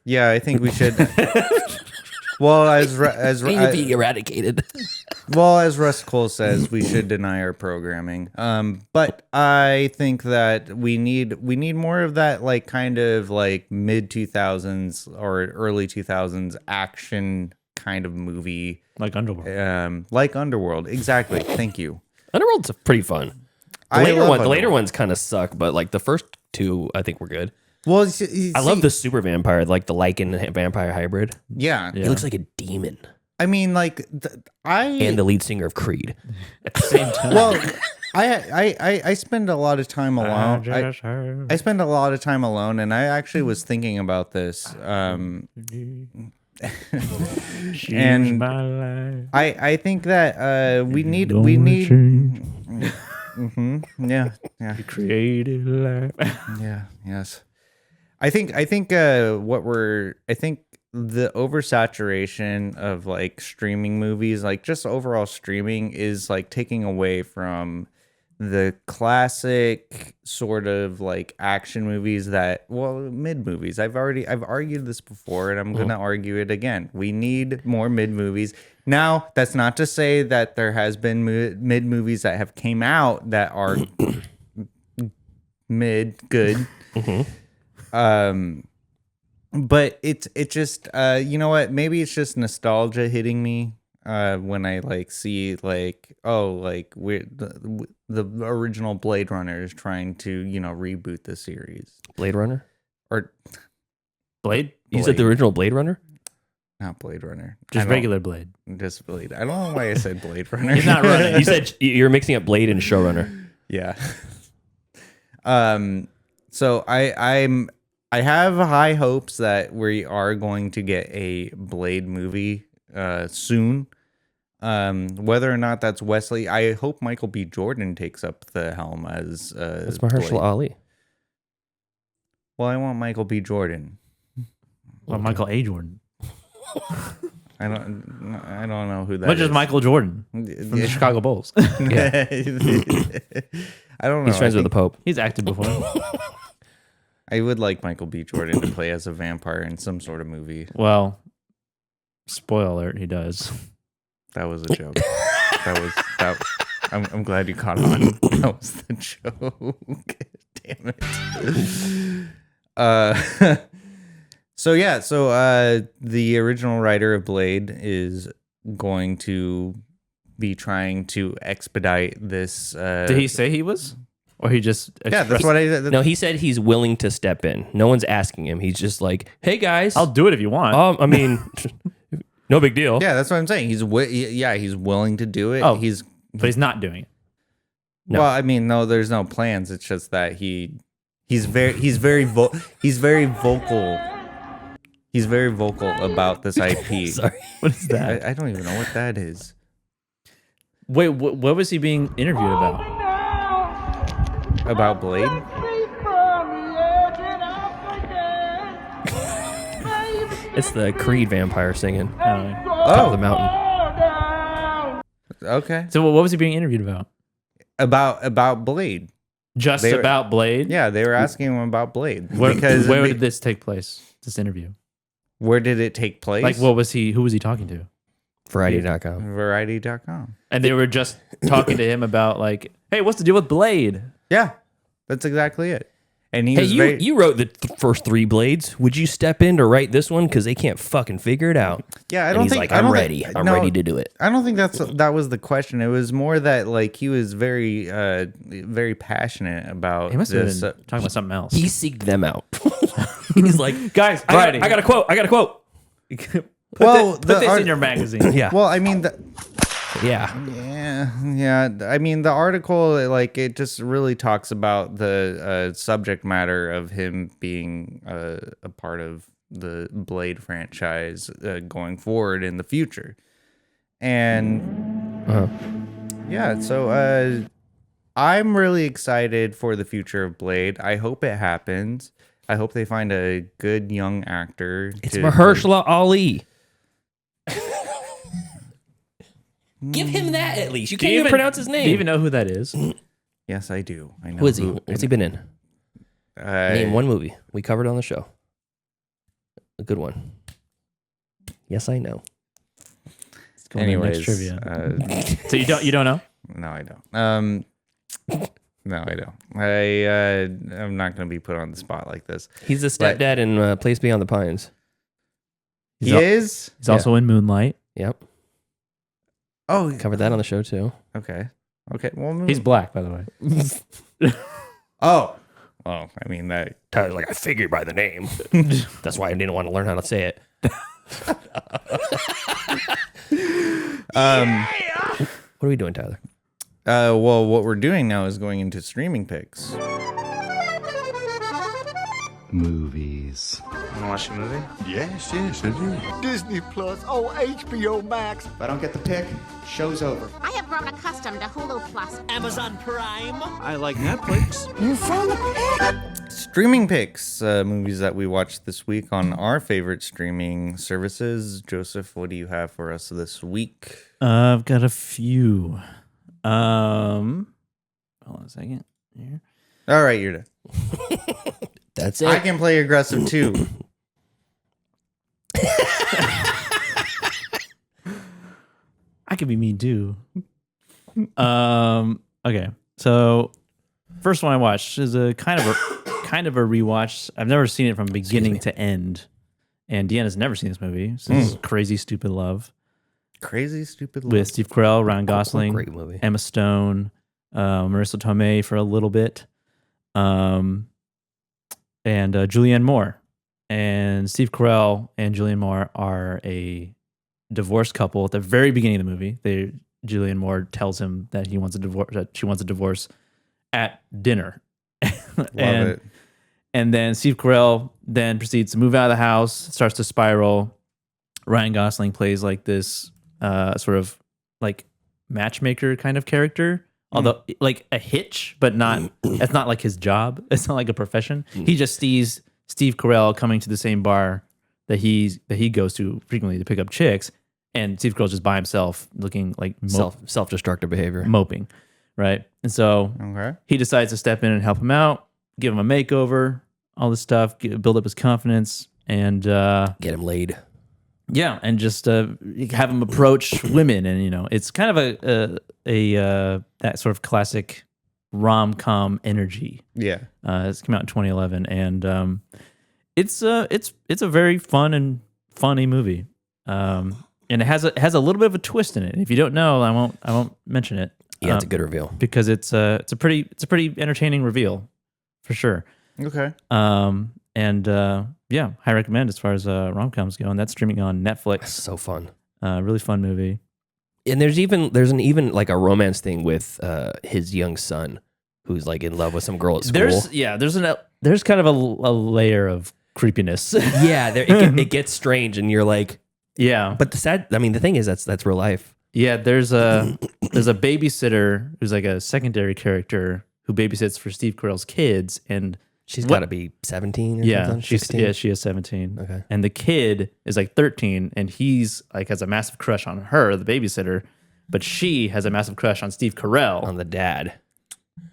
Yeah, I think we should. Well, as being eradicated. Well, as Russ Cole says, we should deny our programming. But I think that we need more of that, like kind of like mid 2000s or early 2000s action kind of movie, like Underworld. Like Underworld, exactly. Thank you. Underworld's pretty fun. The later ones kind of suck, but like the first two, I think were good. Well, I love the super vampire, like the Lycan vampire hybrid. Yeah. He looks like a demon. I mean, like and the lead singer of Creed at the same time. Well, I spend a lot of time alone. I spend a lot of time alone, and I actually was thinking about this. And my life. I think that we need. Yeah. You created life. Yeah. Yes. I think the oversaturation of like streaming movies, like just overall streaming, is like taking away from the classic sort of like action movies mid movies. I've argued this before, and I'm gonna argue it again. We need more mid movies. Now, that's not to say that there has been mid movies that have came out that are mid good. But it's just you know what? Maybe it's just nostalgia hitting me when I like see like the original Blade Runner is trying to reboot the series. Blade Runner or Blade? You said the original Blade Runner? Not Blade Runner. Just regular Blade. Just Blade. I don't know why I said Blade Runner. He's not running. You said you're mixing up Blade and Showrunner. Yeah. So I have high hopes that we are going to get a Blade movie soon. Whether or not that's Wesley, I hope Michael B. Jordan takes up the helm as That's Mahershala Ali. Well, I want Michael B. Jordan. Well, Michael A. Jordan. I don't know who that Which is. is Michael Jordan from the Chicago Bulls. Yeah. I don't know. He's friends with the Pope. He's acted before. I would like Michael B. Jordan to play as a vampire in some sort of movie. Well, spoiler alert, he does. That was a joke. I'm glad you caught on. That was the joke. Damn it. So the original writer of Blade is going to be trying to expedite this. Did he say he was? Or he just... Yeah, that's what I... No, he said he's willing to step in. No one's asking him. He's just like, hey, guys. I'll do it if you want. I mean, no big deal. Yeah, that's what I'm saying. He's willing to do it. But he's not doing it. No. Well, I mean, no, there's no plans. It's just that he's very vocal. He's very vocal about this IP. Sorry. What is that? I don't even know what that is. Wait, what was he being interviewed about? About Blade? It's the Creed vampire singing. Top of the mountain. Okay. So what was he being interviewed about? About Blade. Just about Blade? Yeah, they were asking him about Blade. Where did this take place? This interview? Where did it take place? Like, who was he talking to? Variety.com. Variety.com. And they were just talking to him about like, hey, what's the deal with Blade? Yeah, that's exactly it. And you wrote the first 3 Blades. Would you step in to write this one? Because they can't fucking figure it out. Yeah, I don't think... I'm ready. I'm ready to do it. I don't think that was the question. It was more that like he was very, very passionate about he must this. Have been talking about something else. He seeked them out. He's like, guys, I got a quote. Put this in your magazine. Yeah. Well, I mean... Yeah. I mean, the article, like, it just really talks about the subject matter of him being a part of the Blade franchise going forward in the future. And so I'm really excited for the future of Blade. I hope it happens. I hope they find a good young actor. It's Mahershala Ali. Give him that at least. You can't even pronounce his name. Do you even know who that is? Yes, I do. I know. Who is he? What's he been in? Name one movie we covered on the show. A good one. Yes, I know. Anyways, trivia. So you don't know? No, I don't. No, I don't. I'm not going to be put on the spot like this. He's the stepdad in Place Beyond the Pines. He is? He's also in Moonlight. Yep. Oh, Covered that on the show too. okay. Okay. Well, He's black, by the way. oh. Well, I mean that. Tyler's like, I figured by the name. That's why I didn't want to learn how to say it. What are we doing, Tyler? Well, what we're doing now is going into streaming picks. Movies. Wanna watch a movie? Yes, I do. Disney Plus, HBO Max. If I don't get the pick, show's over. I have grown accustomed to Hulu Plus. Amazon Prime. I like Netflix. Streaming picks, movies that we watched this week on our favorite streaming services. Joseph, what do you have for us this week? I've got a few. Hold on a second. Here. All right, you're done. That's it. I can play aggressive too. I could be mean too. Okay. So first one I watched is a kind of a rewatch. I've never seen it from beginning to end. And Deanna's never seen this movie. So this is Crazy Stupid Love. Crazy Stupid Love. With Steve Carell, Ryan Gosling, Great movie. Emma Stone, Marissa Tomei for a little bit. And Julianne Moore. And Steve Carell and Julianne Moore are a divorced couple at the very beginning of the movie. Julianne Moore tells him that he wants a divorce, that she wants a divorce at dinner. Love it. And then Steve Carell then proceeds to move out of the house, starts to spiral. Ryan Gosling plays like this sort of like matchmaker kind of character. Although like a hitch, but not, it's not like his job. It's not like a profession. He just sees Steve Carell coming to the same bar that he goes to frequently to pick up chicks, and Steve Carell's just by himself looking like self-destructive behavior, moping, right? And so he decides to step in and help him out, give him a makeover, all this stuff, build up his confidence, and get him laid. Yeah, and just have him approach women, and it's kind of a that sort of classic rom-com energy. Yeah, it's come out in 2011, and it's a very fun and funny movie, and it has a little bit of a twist in it. If you don't know, I won't mention it. Yeah, it's a good reveal because it's a pretty entertaining reveal, for sure. Okay. Yeah, high recommend as far as rom-coms go, and that's streaming on Netflix. So fun. Really fun movie. And there's an even like a romance thing with his young son who's like in love with some girl at school. There's kind of a layer of creepiness. Yeah, it gets strange, and you're like, yeah. But the thing is that's real life. Yeah, there's a babysitter who's like a secondary character who babysits for Steve Carell's kids, and she's got to be 17 or something? 16? She is 17. Okay. And the kid is like 13, and he's like has a massive crush on her, the babysitter, but she has a massive crush on Steve Carell. On the dad.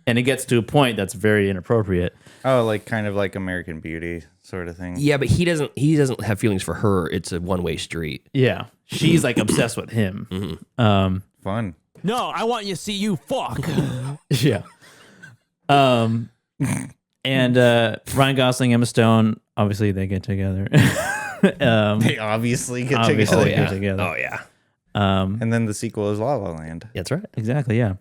And it gets to a point that's very inappropriate. Oh, like kind of like American Beauty sort of thing. Yeah, but he doesn't have feelings for her. It's a one-way street. Yeah. She's like obsessed with him. Mm-hmm. Fun. No, I want you to see you fuck. Yeah. And Ryan Gosling, Emma Stone, obviously they get together. They obviously get together. Oh yeah. And then the sequel is La La Land. That's right. Exactly. Yeah.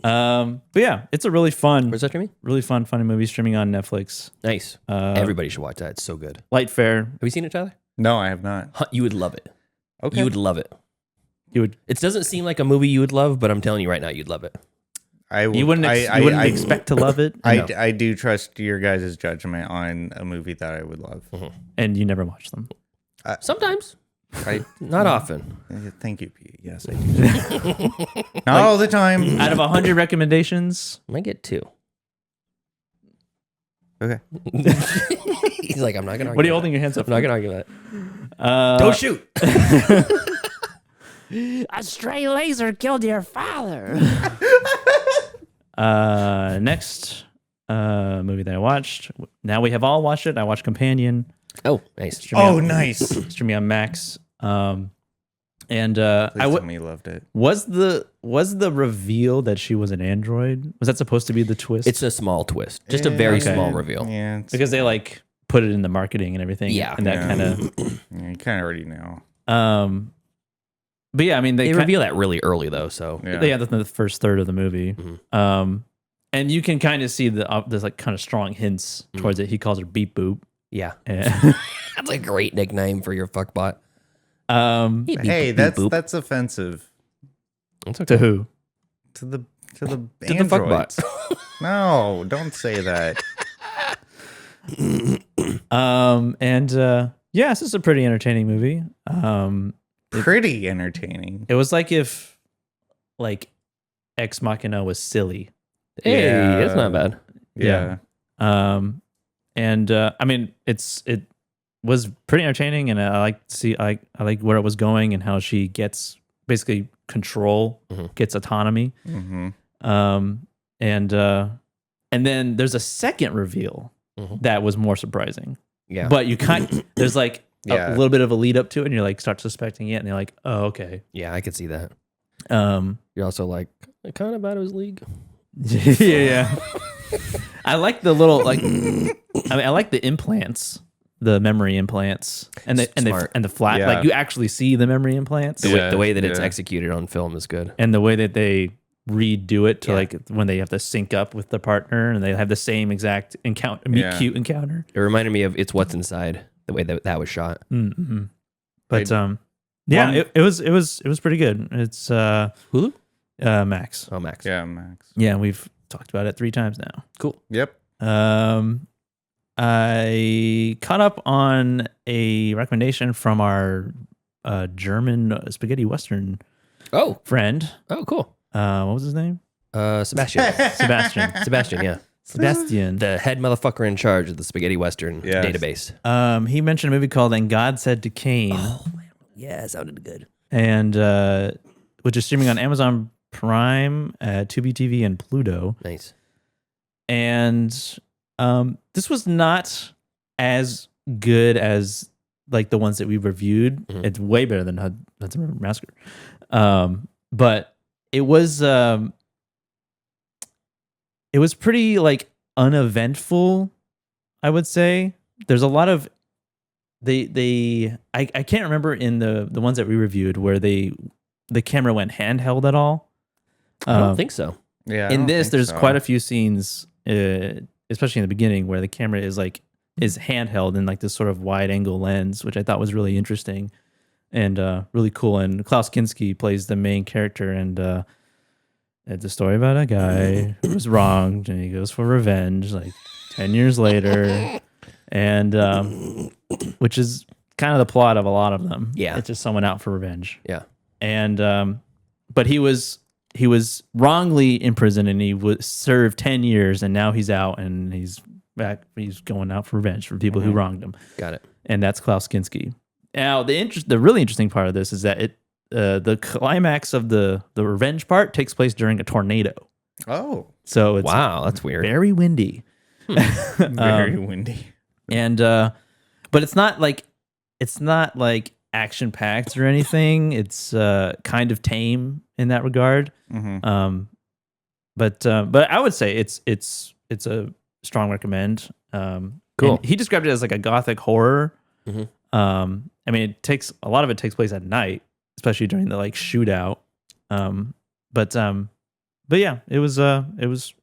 But yeah, it's a really fun. Where's that streaming? Really fun, funny movie streaming on Netflix. Nice. Everybody should watch that. It's so good. Light fare. Have you seen it, Tyler? No, I have not. You would love it. Okay. You would love it. You would. It doesn't seem like a movie you would love, but I'm telling you right now, you'd love it. You wouldn't expect to love it. I do trust your guys' judgment on a movie that I would love. Mm-hmm. And you never watch them. Sometimes. Not often. Thank you, Pete. Yes, I do. Not all the time. Out of 100 recommendations, I might get 2. Okay. He's like, I'm not going to argue. What are you holding your hands up I'm not for? going to argue that. Don't shoot. A stray laser killed your father. Next movie that I watched. Now we have all watched it. I watched Companion. Oh, nice. Nice. Streaming on Max. And Please tell me you loved it. Was the reveal that she was an android? Was that supposed to be the twist? It's a small twist, just a very small reveal. Yeah, because they like put it in the marketing and everything. Yeah, and that kind of you kind of already know. But yeah, I mean they reveal that really early though. So yeah, that's the first third of the movie. Mm-hmm. And you can kind of see there's like kind of strong hints towards it. He calls her Beep Boop. Yeah, and that's a great nickname for your fuckbot. Hey, that's offensive. That's okay. To who? To the the androids. No, don't say that. Yeah, this is a pretty entertaining movie. Pretty entertaining. It was like if like Ex Machina was silly. Hey, that's not bad. Yeah. I mean, it was pretty entertaining, and I like to see I like where it was going and how she gets basically control, gets autonomy. And then there's a second reveal that was more surprising. Yeah, but you there's like a little bit of a lead up to it, and you're like start suspecting it, and you're like, oh, okay. Yeah, I could see that. You're also like kind of out of his league. yeah. I like the little like. I mean, I like the implants, the memory implants, and the flat. Like you actually see the memory implants. The way that it's executed on film is good, and the way that they redo it to like when they have to sync up with the partner, and they have the same exact cute encounter. It reminded me of It's What's Inside. The way that was shot. Mm-hmm. But it was pretty good. It's Hulu, Max. Oh, Max. Yeah, Max. Yeah, we've talked about it 3 times now. Cool. Yep. I caught up on a recommendation from our German spaghetti western friend. Oh, cool. What was his name? Sebastian. Sebastian, yeah. Sebastian. The head motherfucker in charge of the spaghetti western database. He mentioned a movie called And God Said to Cain. Oh, man. Yeah, it sounded good. And which is streaming on Amazon Prime, Tubi TV, and Pluto. Nice. And this was not as good as like the ones that we reviewed. It's way better than Hudson River Massacre. But it was pretty like uneventful, I would say. There's a lot of I can't remember in the ones that we reviewed where the camera went handheld at all. I don't think so. Yeah. In this, there's quite a few scenes, especially in the beginning, where the camera is handheld in like this sort of wide angle lens, which I thought was really interesting and really cool. And Klaus Kinski plays the main character, and it's a story about a guy who was wronged, and he goes for revenge like 10 years later, and which is kind of the plot of a lot of them. Yeah, it's just someone out for revenge. Yeah, and but he was wrongly imprisoned, and he was served 10 years, and now he's out, and he's back. He's going out for revenge for people who wronged him. Got it. And that's Klaus Kinski. Now the really interesting part of this is that the climax of the revenge part takes place during a tornado. Oh, so it's that's weird. Very windy. Very windy. And but it's not like action packed or anything. It's kind of tame in that regard. But I would say it's a strong recommend. Cool. He described it as like a gothic horror. I mean, a lot of it takes place at night, especially during the like shootout. But yeah, it was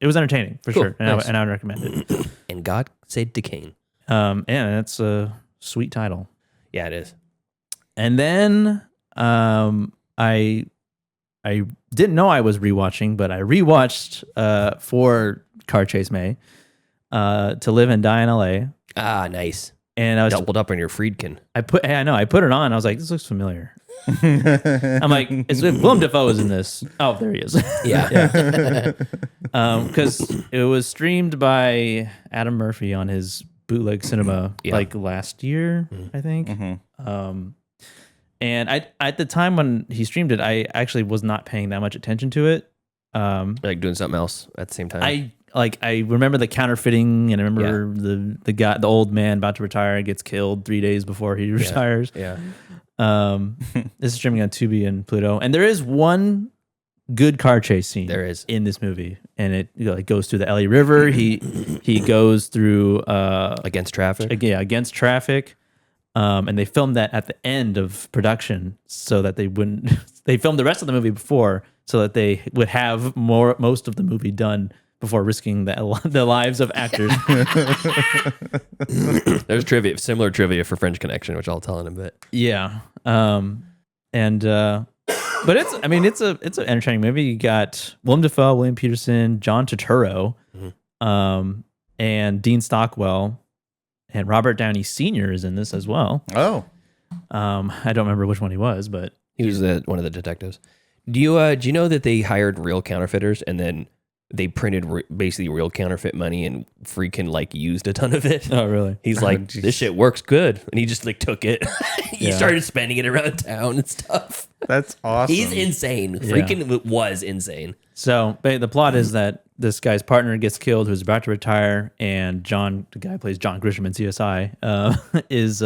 entertaining for sure, and I would recommend it. And God Said to Cain. Yeah, that's a sweet title. Yeah, it is. And then I didn't know I was rewatching, but I rewatched for Car Chase May, To Live and Die in LA. Ah, nice. And I was doubled up on your Friedkin. I put it on. I was like, this looks familiar. I'm like, Willem Dafoe is in this. Oh, there he is. Yeah. Because it was streamed by Adam Murphy on his Bootleg Cinema like last year, I think. And I at the time when he streamed it, I actually was not paying that much attention to it. Like doing something else at the same time. I remember the counterfeiting, and I remember the guy, the old man about to retire, gets killed 3 days before he retires. Yeah. This is streaming on Tubi and Pluto, and there is one good car chase scene. There is in this movie, and it goes through the LA River. He goes through against traffic. Against traffic. And they filmed that at the end of production so that they wouldn't. They filmed the rest of the movie before so that they would have most of the movie done before risking the lives of actors. There's similar trivia for French Connection, which I'll tell in a bit. Yeah. But it's an entertaining movie. You got Willem Dafoe, William Peterson, John Turturro, and Dean Stockwell. And Robert Downey Sr. is in this as well. Oh. I don't remember which one he was, but he was one of the detectives. Do you know that they hired real counterfeiters and then they printed basically real counterfeit money and freaking like used a ton of it? Oh, really? He's like, this shit works good. And he just like took it. He started spending it around town and stuff. That's awesome. He's insane. Freaking was insane. So the plot is that this guy's partner gets killed, who's about to retire, and John, the guy who plays John Grisham in CSI, is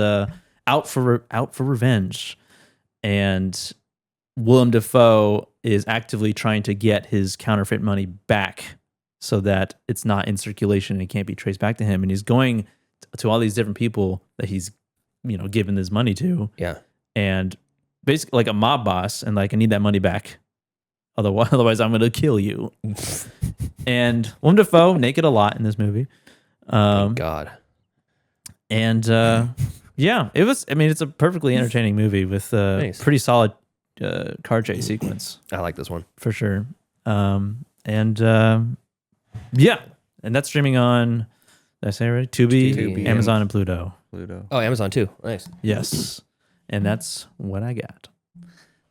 out for revenge, and Willem Dafoe is actively trying to get his counterfeit money back so that it's not in circulation and it can't be traced back to him. And he's going to all these different people that he's given this money to, and basically like a mob boss, and like, I need that money back. Otherwise, I'm going to kill you. And Willem Dafoe naked a lot in this movie. Thank God. And it was. I mean, it's a perfectly entertaining movie with a pretty solid car chase sequence. I like this one for sure. And that's streaming on. Did I say it right? Tubi, Amazon, and Pluto. Oh, Amazon too. Nice. Yes, and that's what I got.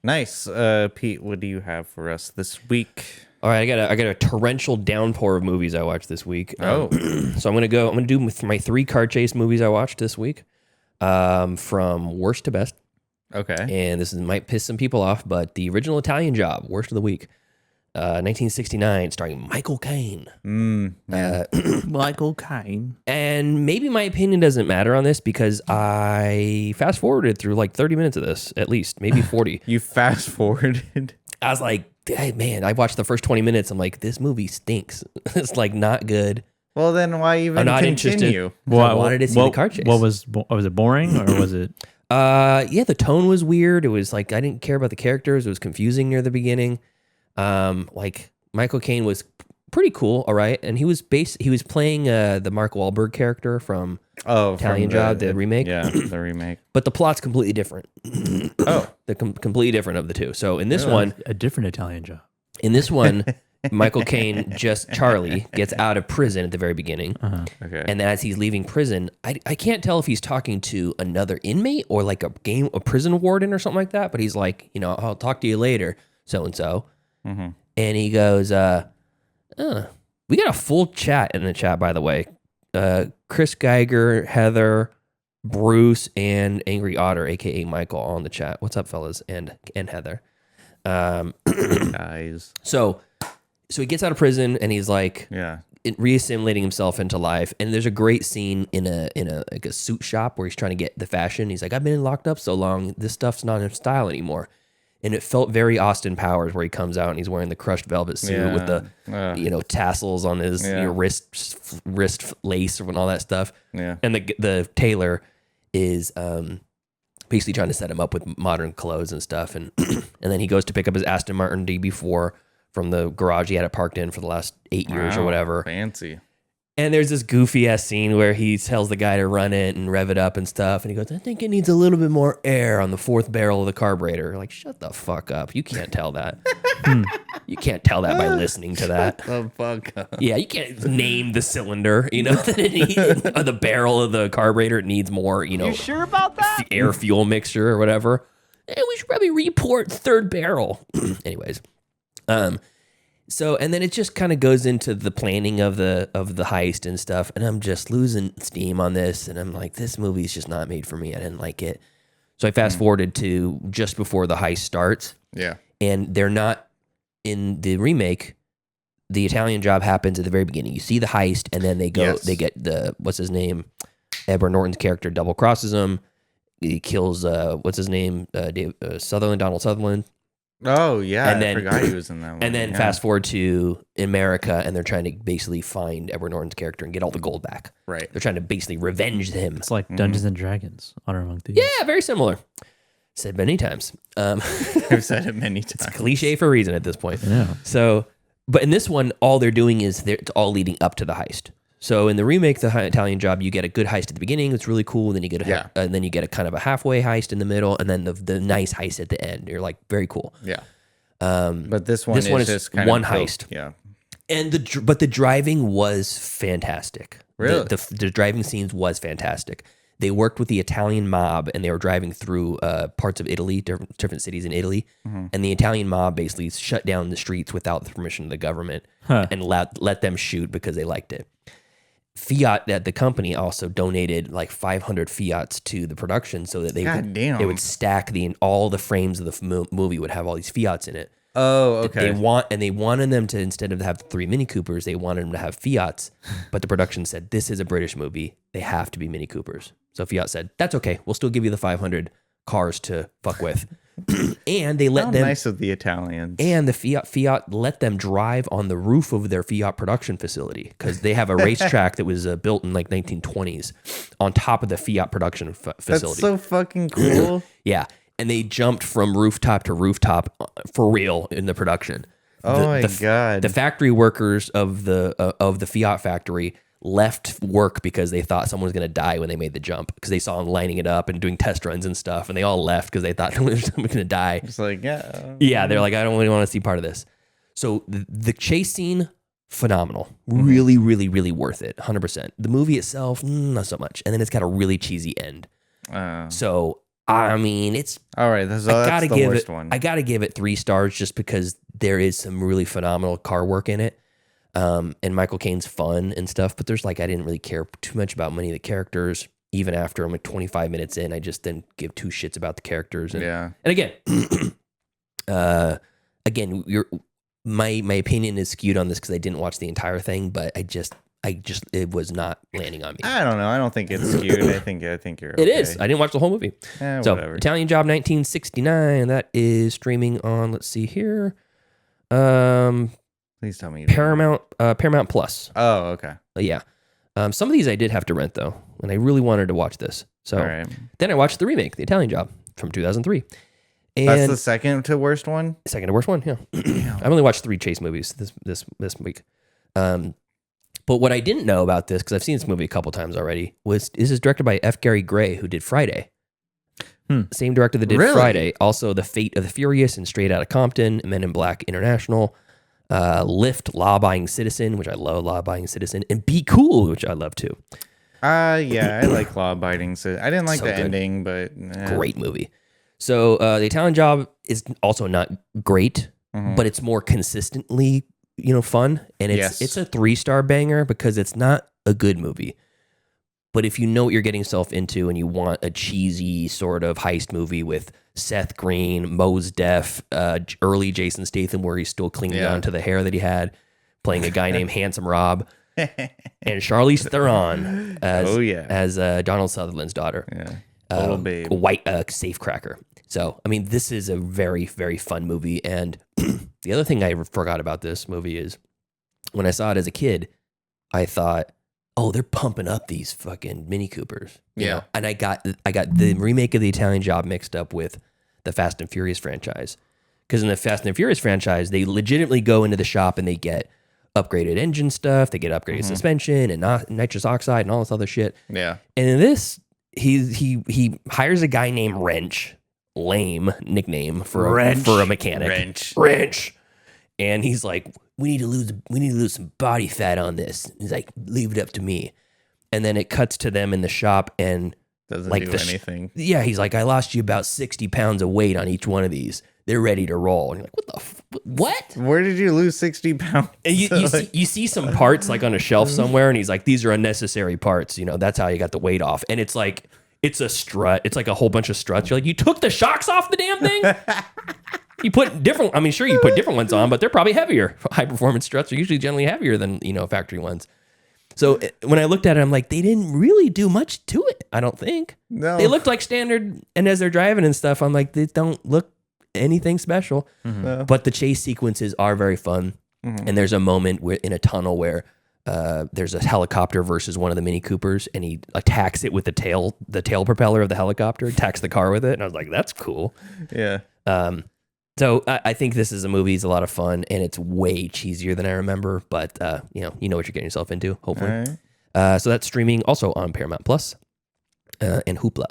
Nice. Pete, what do you have for us this week? All right, I got a torrential downpour of movies I watched this week. So I'm gonna do my 3 car chase movies I watched this week, from worst to best. Okay. And this might piss some people off, but the original Italian Job, worst of the week, 1969, starring Michael Cain. Michael Cain. And maybe my opinion doesn't matter on this because I fast forwarded through like 30 minutes of this, at least, maybe 40. You fast forwarded? I was like, hey, man, I watched the first 20 minutes. I'm like, this movie stinks. It's like not good. Well, then why even continue? Well, I wanted to see the car chase. Was it boring or was it? The tone was weird. It was like I didn't care about the characters. It was confusing near the beginning. Like Michael Caine was pretty cool, all right, and he was playing the Mark Wahlberg character from Italian Job, the remake. Yeah, the remake. But the plot's completely different. The completely different of the two. So in this one, a different Italian Job. In this one, Michael Caine, Charlie, gets out of prison at the very beginning. Okay. And as he's leaving prison, I can't tell if he's talking to another inmate or like a prison warden or something like that. But he's like, I'll talk to you later, so and so. And he goes, we got a full chat in the chat, by the way. Chris Geiger, Heather, Bruce, and Angry Otter, aka Michael, all in the chat. What's up, fellas? And Heather. Guys. So he gets out of prison and he's like reassimilating himself into life. And there's a great scene in a like a suit shop where he's trying to get the fashion. He's like, I've been locked up so long, this stuff's not in style anymore. And it felt very Austin Powers, where he comes out and he's wearing the crushed velvet suit with the tassels on his wrist lace and all that stuff. Yeah. And the tailor is basically trying to set him up with modern clothes and stuff. And and then he goes to pick up his Aston Martin DB4 from the garage he had it parked in for the last 8 years or whatever. Fancy. And there's this goofy ass scene where he tells the guy to run it and rev it up and stuff. And he goes, I think it needs a little bit more air on the 4th barrel of the carburetor. Like, shut the fuck up. You can't tell that. You can't tell that by listening to that. The fuck up. Yeah, you can't name the cylinder, that it needs, or the barrel of the carburetor. It needs more, You sure about that? Air fuel mixture or whatever. Hey, we should probably report 3rd barrel. Anyways. So, and then it just kind of goes into the planning of the heist and stuff, and I'm just losing steam on this, and I'm like, this movie's just not made for me. I didn't like it. So I fast forwarded to just before the heist starts. Yeah. And they're not in the remake. The Italian Job happens at the very beginning. You see the heist, and then they go. They get the what's his name, Edward Norton's character double crosses him. He kills what's his name, Donald Sutherland. Oh yeah, and then, I forgot he was in that one. And then fast forward to America, and they're trying to basically find Edward Norton's character and get all the gold back. Right. They're trying to basically revenge him. It's like Dungeons and Dragons, Honor Among Thieves. Yeah, very similar. Said many times. I've said it many times. It's a cliche for a reason at this point. Yeah. So, but in this one, all they're doing is it's all leading up to the heist. So in the remake, the Italian Job, you get a good heist at the beginning. It's really cool. And then you get and then you get a kind of a halfway heist in the middle, and then the nice heist at the end. You're like, very cool. Yeah. But this one is just kind one of heist. Yeah. And the driving was fantastic. Really? The driving scenes was fantastic. They worked with the Italian mob, and they were driving through parts of Italy, different cities in Italy. And the Italian mob basically shut down the streets without the permission of the government and let them shoot because they liked it. Fiat, that the company also donated like 500 Fiats to the production so that they would stack all the frames of the movie would have all these Fiats in it. Oh, okay. They wanted them to, instead of have 3 Mini Coopers, they wanted them to have Fiats. But the production said, this is a British movie. They have to be Mini Coopers. So Fiat said, that's okay. We'll still give you the 500 cars to fuck with. And they let them. Nice of the Italians. And the Fiat let them drive on the roof of their Fiat production facility because they have a racetrack that was built in like 1920s on top of the Fiat production facility. That's so fucking cool. Yeah. And they jumped from rooftop to rooftop for real in the production. Oh my God. The factory workers of the Fiat factory left work because they thought someone was going to die when they made the jump because they saw them lining it up and doing test runs and stuff. And they all left because they thought someone was going to die. It's like, yeah. Yeah. They're like, I don't really want to see part of this. So the chase scene, phenomenal. Really, really, really worth it. 100%. The movie itself, not so much. And then it's got a really cheesy end. So, I mean, it's all right. That's the worst one. I got to give it 3 stars just because there is some really phenomenal car work in it. And Michael Caine's fun and stuff, but there's like, I didn't really care too much about many of the characters. Even after I'm like 25 minutes in, I just didn't give 2 shits about the characters. And, yeah. And again, my opinion is skewed on this because I didn't watch the entire thing, but I just it was not landing on me. I don't know. I don't think it's skewed. I think you're okay. It is. I didn't watch the whole movie. So whatever. Italian Job 1969. That is streaming on. Let's see here. Please tell me. Paramount Plus. Oh, okay. Yeah. Some of these I did have to rent though, and I really wanted to watch this. So then I watched the remake, The Italian Job from 2003. And that's the second to worst one. Second to worst one. Yeah. I've only watched 3 chase movies this week. But what I didn't know about this, because I've seen this movie a couple times already, was this is directed by F. Gary Gray, who did Friday. Same director that did Friday. Also, The Fate of the Furious and Straight Outta Compton, Men in Black International, Lift, Law Abiding Citizen, which I love, Law Abiding Citizen, and Be Cool, which I love too. Yeah, I like Law Abiding Citizen. I didn't like the ending, but great movie. So The Italian Job is also not great, but it's more consistently, fun, and it's a 3-star banger because it's not a good movie. But if you know what you're getting yourself into and you want a cheesy sort of heist movie with Seth Green, Mos Def, early Jason Statham where he's still clinging on to the hair that he had, playing a guy named Handsome Rob, and Charlize Theron as Donald Sutherland's daughter. Yeah. Little babe. White safecracker. So, I mean, this is a very, very fun movie. And the other thing I forgot about this movie is when I saw it as a kid, I thought, oh, they're pumping up these fucking Mini Coopers. You know? And I got the remake of The Italian Job mixed up with the Fast and Furious franchise. Because in the Fast and Furious franchise, they legitimately go into the shop and they get upgraded engine stuff, they get upgraded suspension and nitrous oxide and all this other shit. Yeah. And in this, he hires a guy named Wrench, lame nickname for a mechanic. Wrench. And he's like, we need to lose some body fat on this. He's like, leave it up to me. And then it cuts to them in the shop and doesn't like do anything. Yeah, he's like, I lost you about 60 pounds of weight on each one of these. They're ready to roll. And you're like, what? Where did you lose 60 pounds? And you see some parts like on a shelf somewhere, and he's like, these are unnecessary parts. That's how you got the weight off. And it's like, it's a strut. It's like a whole bunch of struts. You're like, you took the shocks off the damn thing? You put different, I mean, sure, you put different ones on, but they're probably heavier. High performance struts are usually generally heavier than, factory ones. So when I looked at it, I'm like, they didn't really do much to it, I don't think. No. They looked like standard, and as they're driving and stuff, I'm like, they don't look anything special. Mm-hmm. But the chase sequences are very fun. Mm-hmm. And there's a moment in a tunnel where there's a helicopter versus one of the Mini Coopers, and he attacks it with the tail propeller of the helicopter, attacks the car with it. And I was like, that's cool. Yeah. So I think this is a movie. It's a lot of fun, and it's way cheesier than I remember. But you know what you're getting yourself into. Hopefully, so that's streaming also on Paramount Plus and Hoopla.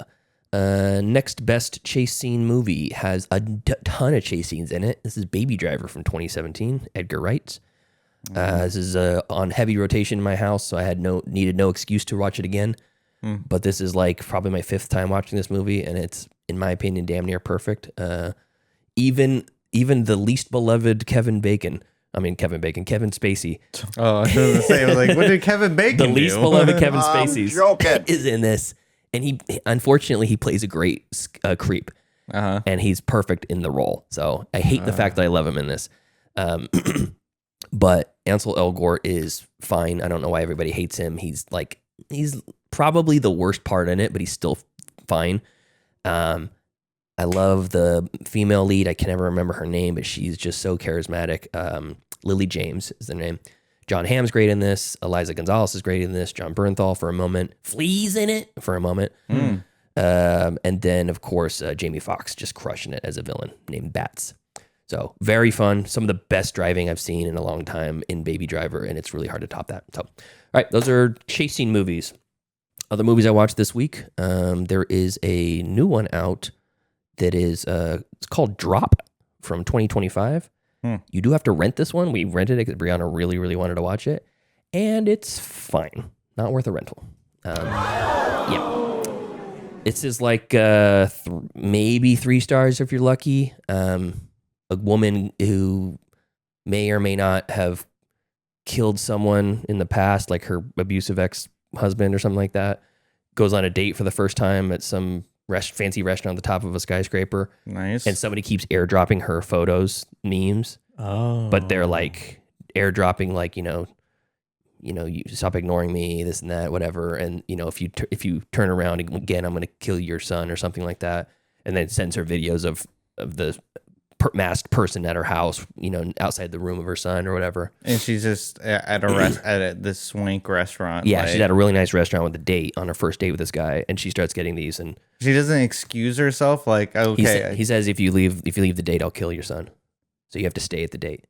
Next best chase scene movie has a ton of chase scenes in it. This is Baby Driver from 2017. Edgar Wright. This is on heavy rotation in my house, so I needed no excuse to watch it again. But this is like probably my 5th time watching this movie, and it's, in my opinion, damn near perfect. Even the least beloved Kevin Spacey. Oh, I was going to say, I was like, what did Kevin Bacon do? The least beloved Kevin Spacey is in this. And he, unfortunately, he plays a great creep. And he's perfect in the role. So I hate the fact that I love him in this. But Ansel Elgort is fine. I don't know why everybody hates him. He's probably the worst part in it, but he's still fine. I love the female lead. I can never remember her name, but she's just so charismatic. Lily James is the name. John Hamm's great in this. Eliza Gonzalez is great in this. John Bernthal for a moment. Flea's in it for a moment. And then, of course, Jamie Foxx just crushing it as a villain named Bats. So very fun. Some of the best driving I've seen in a long time in Baby Driver, and it's really hard to top that. So, all right, those are chase scene movies. Other movies I watched this week, there is a new one out that is it's called Drop from 2025. You do have to rent this one. We rented it because Brianna really, really wanted to watch it, and it's fine. Not worth a rental. Yeah. It's just like maybe 3 stars if you're lucky. A woman who may or may not have killed someone in the past, like her abusive ex-husband or something like that, goes on a date for the first time at some fancy restaurant on the top of a skyscraper. Nice. And somebody keeps airdropping her photos, memes. Oh. But they're like airdropping, like, you stop ignoring me, this and that, whatever. And, if you turn around again, I'm going to kill your son or something like that. And then sends her videos of the masked person at her house, outside the room of her son or whatever. And she's just at this swank restaurant. Yeah, she's at a really nice restaurant with a date on her first date with this guy, and she starts getting these, and she doesn't excuse herself. Like, okay, he says, if you leave the date, I'll kill your son. So you have to stay at the date.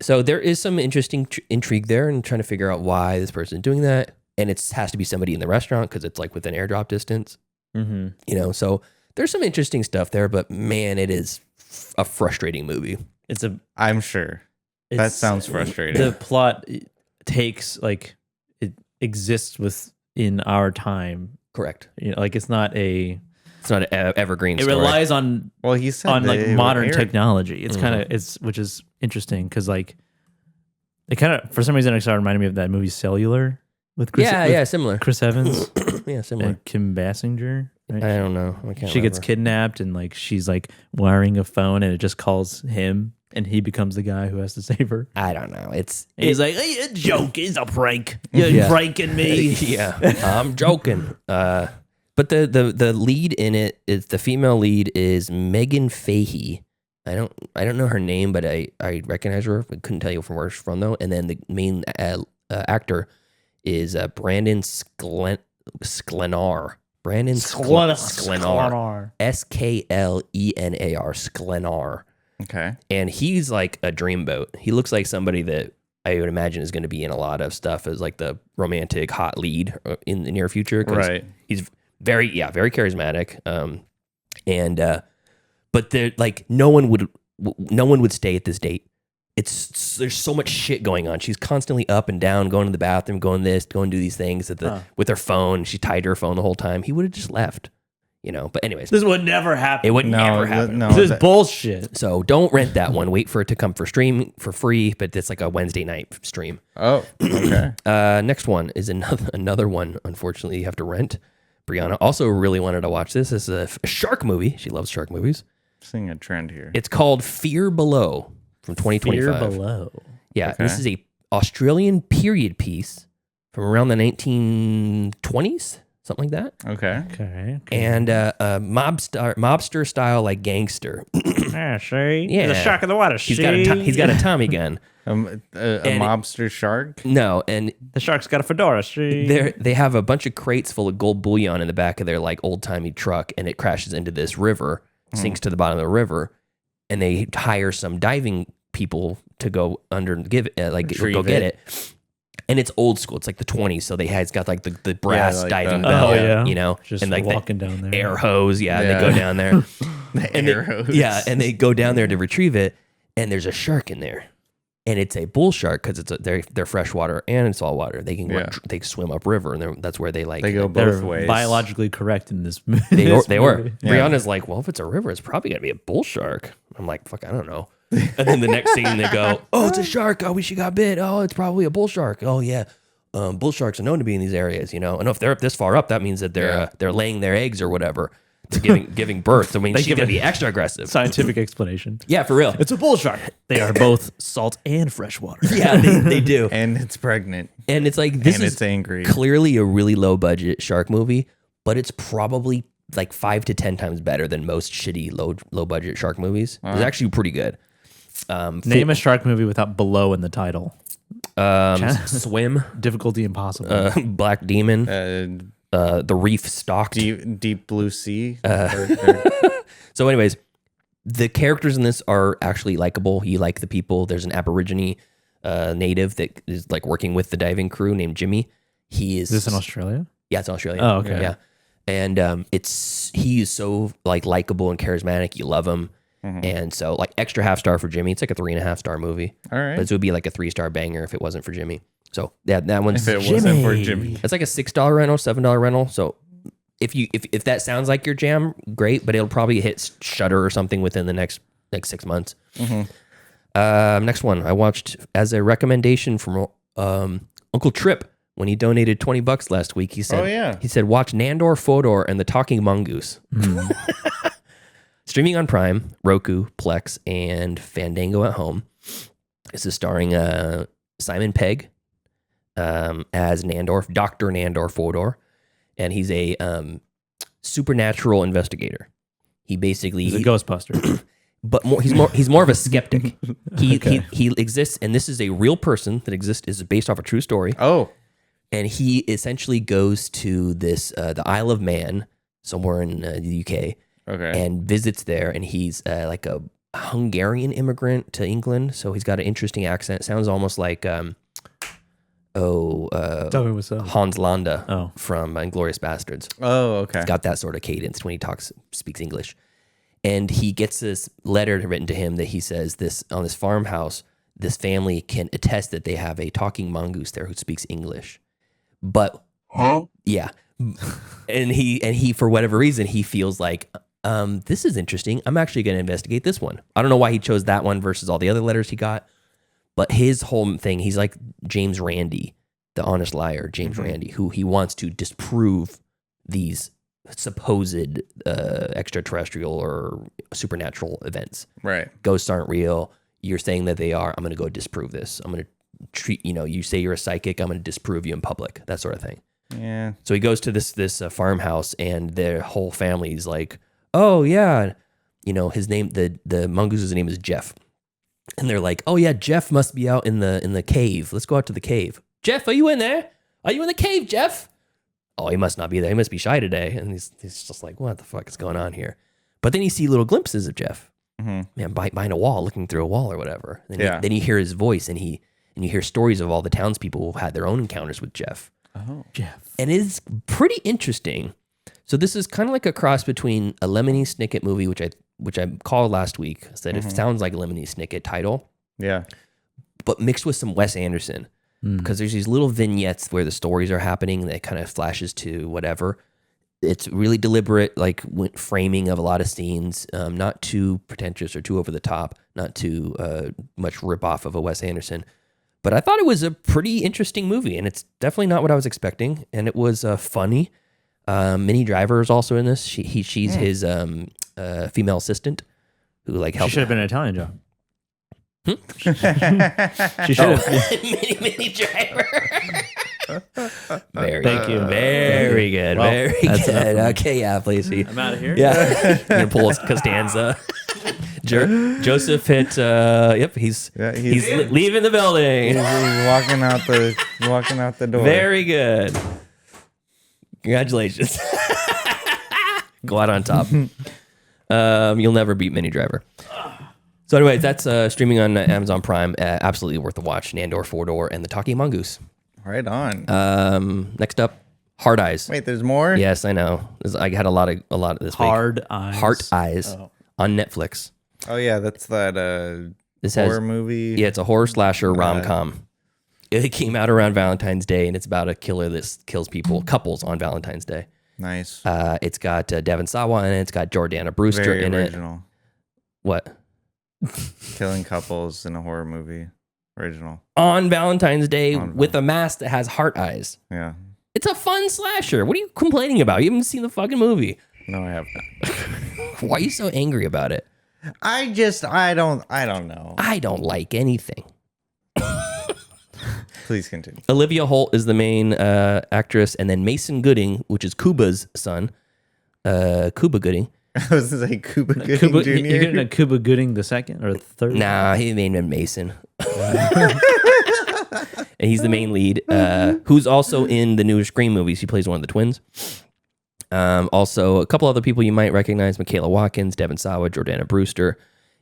So there is some interesting intrigue there, and trying to figure out why this person is doing that. And it has to be somebody in the restaurant because it's like within airdrop distance. Mm-hmm. So there's some interesting stuff there, but man, it is a frustrating movie. I'm sure. That sounds frustrating. The plot takes, like, it exists within our time. Correct. It's not an evergreen it story. relies on he said on like modern aired. technology. It's kind of which is interesting because, like, it kind of, for some reason, it started reminding me of that movie Cellular with Chris. Similar. Chris Evans. Yeah, similar. And Kim Basinger. Right? I don't know. She gets kidnapped, and like she's like wiring a phone, and it just calls him, and he becomes the guy who has to save her. I don't know. He's like, hey, a joke is a prank. You're pranking me. Yeah, I'm joking. But the lead in it is, the female lead is Megan Fahey. I don't know her name, but I recognize her. I couldn't tell you from where she's from though. And then the main actor is Brandon Sklenar. Brandon Sklenar. Sklenar. Sklenar. Okay. And he's like a dreamboat. He looks like somebody that I would imagine is going to be in a lot of stuff as like the romantic hot lead in the near future. Right. He's very charismatic. But they're like, no one would stay at this date. There's so much shit going on. She's constantly up and down, going to the bathroom, going do these things with her phone. She tied to her phone the whole time. He would have just left, But anyways, this would never happen. It would never happen. This is bullshit. So don't rent that one. Wait for it to come for stream for free. But it's like a Wednesday night stream. Oh, okay. Next one is another one. Unfortunately, you have to rent. Brianna also really wanted to watch this. This is a shark movie. She loves shark movies. Seeing a trend here. It's called Fear Below from 2025. Fear Below. Yeah, Okay. this is a Australian period piece from around the 1920s, something like that. Okay. Okay. And mobster style, like gangster. Yeah, see? Yeah. There's a shark in the water. He's got a Tommy gun. A mobster shark? No, and The shark's got a fedora. See? they have a bunch of crates full of gold bullion in the back of their like old timey truck, and it crashes into this river, sinks to the bottom of the river, and they hire some diving people to go under and give it, go get it. And it's old school. It's like the 20s, so it's got like the brass like diving the- bell, Oh, yeah. you know, Just and like walking down there. air hose, and Yeah. they go down there. The air hose. Yeah, and they go down there to retrieve it, and there's a shark in there, and it's a bull shark because they're freshwater and in saltwater. They can they swim upriver, and that's where they like They go They're both ways. biologically correct in this movie. they were. Yeah. Brianna's like, well, if it's a river, it's probably gonna be a bull shark. I'm like, fuck, I don't know. And then the next scene they go, oh, it's a shark. Oh, she got bit. Oh, it's probably a bull shark. Oh yeah. Bull sharks are known to be in these areas, you know. And if they're up this far up, that means that they're laying their eggs or whatever. They're giving birth. I mean, she's gonna be extra aggressive. Scientific explanation. Yeah, for real. It's a bull shark. They are both salt and freshwater. Yeah, they do. And it's pregnant. And it's like this And is it's angry. clearly a really low budget shark movie, but it's probably like 5 to 10 times better than most shitty low budget shark movies. It's actually pretty good. Name a shark movie without below in the title. Swim, Difficulty impossible. Black Demon, The Reef Stalked. Deep blue sea. So, anyways, the characters in this are actually likable. You like the people. There's an Aborigine native that is like working with the diving crew named Jimmy. He is. Is this in Australia? Yeah, it's in Australia. Oh, okay. Yeah, and he is so like likable and charismatic. You love him. And so, like, extra half star for Jimmy. It's like a 3.5 star movie. All right. But it would be like a 3-star banger if it wasn't for Jimmy. So that one's If it wasn't for Jimmy. It's like a $6 rental, $7 rental. So if that sounds like your jam, great. But it'll probably hit Shudder or something within the next 6 months. Next one I watched as a recommendation from Uncle Trip when he donated $20 last week. He said, Oh, yeah. he said, watch Nandor Fodor and the Talking Mongoose. Streaming on Prime, Roku, Plex, and Fandango at home. This is starring Simon Pegg as Nandor, Dr. Nandor Fodor, and he's a supernatural investigator. He basically He's a Ghostbuster. but he's more of a skeptic. He exists, and this is a real person that exists. Is based off a true story. Oh, And he essentially goes to this the Isle of Man somewhere in the UK. okay. And visits there, and he's like a Hungarian immigrant to England, so he's got an interesting accent. Sounds almost like Tell me what's up. Hans Landa Oh. from Inglourious Bastards. Oh, okay. He's got that sort of cadence when he speaks English. And he gets this letter written to him that he says this on this farmhouse, this family can attest that they have a talking mongoose there who speaks English. But yeah. And he for whatever reason he feels like this is interesting. I'm actually going to investigate this one. I don't know why he chose that one versus all the other letters he got, but his whole thing, he's like James Randi, the honest liar, James Randi, who he wants to disprove these supposed extraterrestrial or supernatural events. Right. Ghosts aren't real. You're saying that they are. I'm going to go disprove this. I'm going to treat, you say you're a psychic. I'm going to disprove you in public, that sort of thing. Yeah. So he goes to this farmhouse, and their whole family's like, "Oh yeah, his name, the mongoose's name is Jeff," and they're like, "Oh yeah, Jeff must be out in the cave. Let's go out to the cave. Jeff, are you in there? Are you in the cave, Jeff? Oh, he must not be there. He must be shy today." And he's just like, "What the fuck is going on here?" But then you see little glimpses of Jeff, behind a wall, looking through a wall or whatever. Then you hear his voice, and you hear stories of all the townspeople who've had their own encounters with Jeff. Oh, Jeff. And it's pretty interesting. So this is kind of like a cross between a Lemony Snicket movie, which I called last week. I said it sounds like a Lemony Snicket title, yeah. but mixed with some Wes Anderson, because there's these little vignettes where the stories are happening that kind of flashes to whatever. It's really deliberate, like framing of a lot of scenes, not too pretentious or too over the top, not too much rip off of a Wes Anderson. But I thought it was a pretty interesting movie, and it's definitely not what I was expecting. And it was funny. Minnie Driver is also in this. She's his female assistant who like She helps. should have been an Italian job. She should have. Minnie Driver. Very Thank you. Very good. Well, very that's good. enough Okay, yeah, please. I'm out of here. Yeah. You're gonna pull Costanza. Joseph hit. Yep, he's leaving the building. He's walking out the door. Very good. Congratulations. Go out on top. You'll never beat Minnie Driver. So anyway, that's streaming on Amazon Prime. Absolutely worth the watch. Nandor, Four-Door, and the Talking Mongoose. Right on. Next up, Hard Eyes. Wait, there's more? Yes, I know. I had a lot of this week. Hard Eyes. Heart Eyes on Netflix. Oh yeah, that's that horror movie. Yeah, it's a horror slasher rom-com. It came out around Valentine's Day, and it's about a killer that kills couples on Valentine's Day. Nice. It's got Devon Sawa in it. It's got Jordana Brewster Very in original. it. What? Killing couples in a horror movie. Original. On Valentine's Day with a mask that has heart eyes. Yeah. It's a fun slasher. What are you complaining about? You haven't seen the fucking movie. No, I have not. Why are you so angry about it? I don't know. I don't like anything. Please continue. Olivia Holt is the main actress, and then Mason Gooding, which is Cuba's son, Cuba Gooding. I was going to say Cuba Gooding Jr. You're getting a Cuba Gooding the second or the third? Nah, he named him Mason. And he's the main lead, who's also in the new Scream movies. He plays one of the twins. Also, a couple other people you might recognize: Michaela Watkins, Devon Sawa, Jordana Brewster.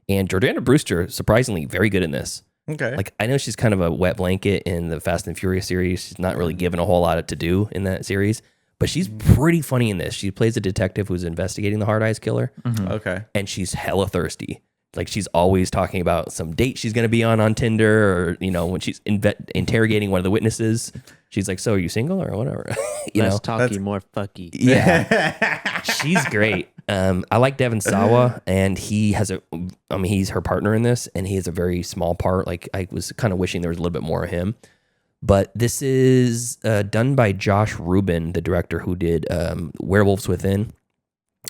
And Jordana Brewster, surprisingly, very good in this. Okay. Like, I know she's kind of a wet blanket in the Fast and Furious series. She's not really given a whole lot to do in that series, but she's pretty funny in this. She plays a detective who's investigating the Hard Eyes killer. Mm-hmm. Okay. And she's hella thirsty. Like, she's always talking about some date she's going to be on Tinder, or, you know, when she's interrogating one of the witnesses, she's like, so are you single or whatever? Less talky, more fucky. Yeah. She's great. I like Devon Sawa, and he's her partner in this, and he has a very small part. Like, I was kind of wishing there was a little bit more of him. But this is done by Josh Rubin, the director who did Werewolves Within,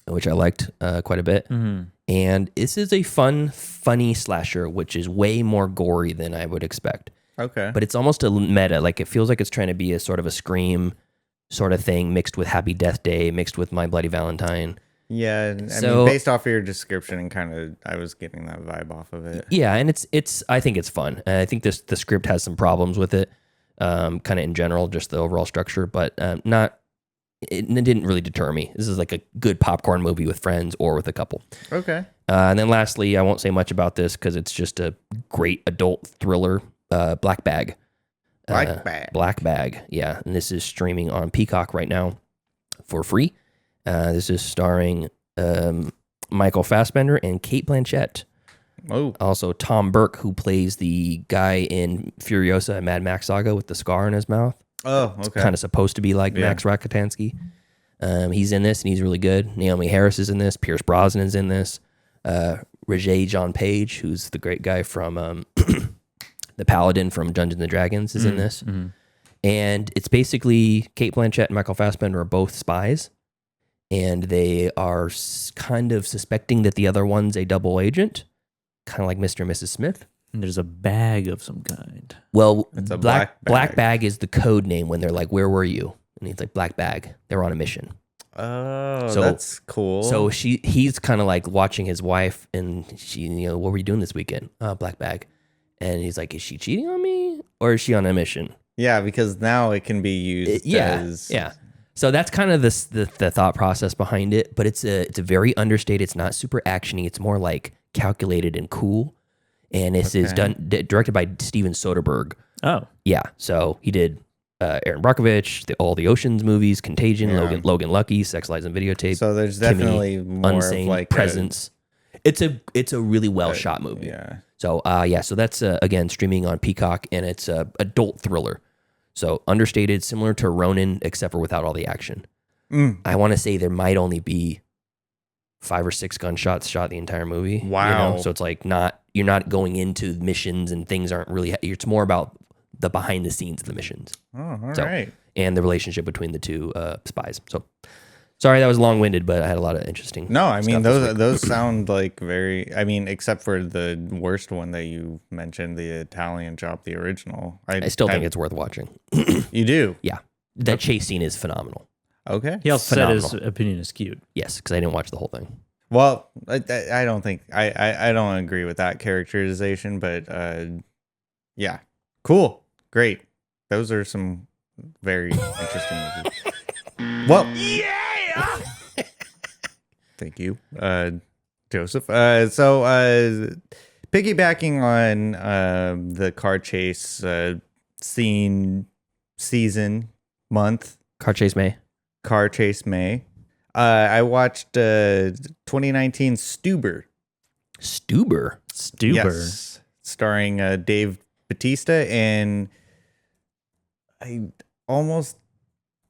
which I liked quite a bit. Mm-hmm. And this is a funny slasher, which is way more gory than I would expect. Okay. But it's almost a meta. Like, it feels like it's trying to be a sort of a Scream sort of thing, mixed with Happy Death Day, mixed with My Bloody Valentine. Yeah, I mean, based off of your description, and kind of, I was getting that vibe off of it. Yeah, and it's. I think it's fun. I think the script has some problems with it, kind of in general, just the overall structure, but it didn't really deter me. This is like a good popcorn movie with friends or with a couple. Okay. And then lastly, I won't say much about this because it's just a great adult thriller, Black Bag. Black Bag, yeah. And this is streaming on Peacock right now for free. This is starring Michael Fassbender and Cate Blanchett. Oh. Also, Tom Burke, who plays the guy in Furiosa and Mad Max Saga with the scar in his mouth. Oh, okay. It's kind of supposed to be like Max Rakatansky. He's in this, and he's really good. Naomi Harris is in this. Pierce Brosnan's in this. Regé Jean Page, who's the great guy from the Paladin from Dungeons and Dragons, is in this. Mm-hmm. And it's basically Cate Blanchett and Michael Fassbender are both spies, and they are kind of suspecting that the other one's a double agent, kind of like Mr. and Mrs. Smith. And there's a bag of some kind. Well, it's a black bag is the code name when they're like, "Where were you?" And he's like, "Black Bag." They're on a mission. Oh, so that's cool. So he's kind of like watching his wife, and she, what were you doing this weekend? Black Bag. And he's like, is she cheating on me, or is she on a mission? Yeah, because now it can be used as... Yeah. So that's kind of the thought process behind it, but it's a very understated. It's not super actiony. It's more like calculated and cool. And this is directed by Steven Soderbergh. Oh. Yeah. So he did Aaron Brockovich, all the Oceans movies, Contagion, Logan Lucky, Sex, Lies, and Videotape. So there's definitely Kimmy, more Unsane, of like Presence. It's a really well shot movie. Yeah. So so that's again streaming on Peacock, and it's a adult thriller. So understated, similar to Ronin, except for without all the action. I want to say there might only be 5 or 6 gunshots shot the entire movie. Wow. So it's like you're not going into missions and things aren't really. It's more about the behind the scenes of the missions. Oh, all so, right. and the relationship between the two spies. So sorry that was long-winded, but I had a lot of interesting. No, I mean stuff this week. those sound like very. I mean, except for the worst one that you mentioned, the Italian Job, the original. I still think it's worth watching. You do? Yeah, that chase scene is phenomenal. Okay. He also said his opinion is skewed. Yes, because I didn't watch the whole thing. Well, I don't think I don't agree with that characterization, but yeah, cool, great. Those are some very interesting movies. Well, yeah. Thank you, Joseph. So piggybacking on the car chase season, month, Car Chase May. I watched 2019 Stuber. Stuber. Yes, starring Dave Bautista, and I almost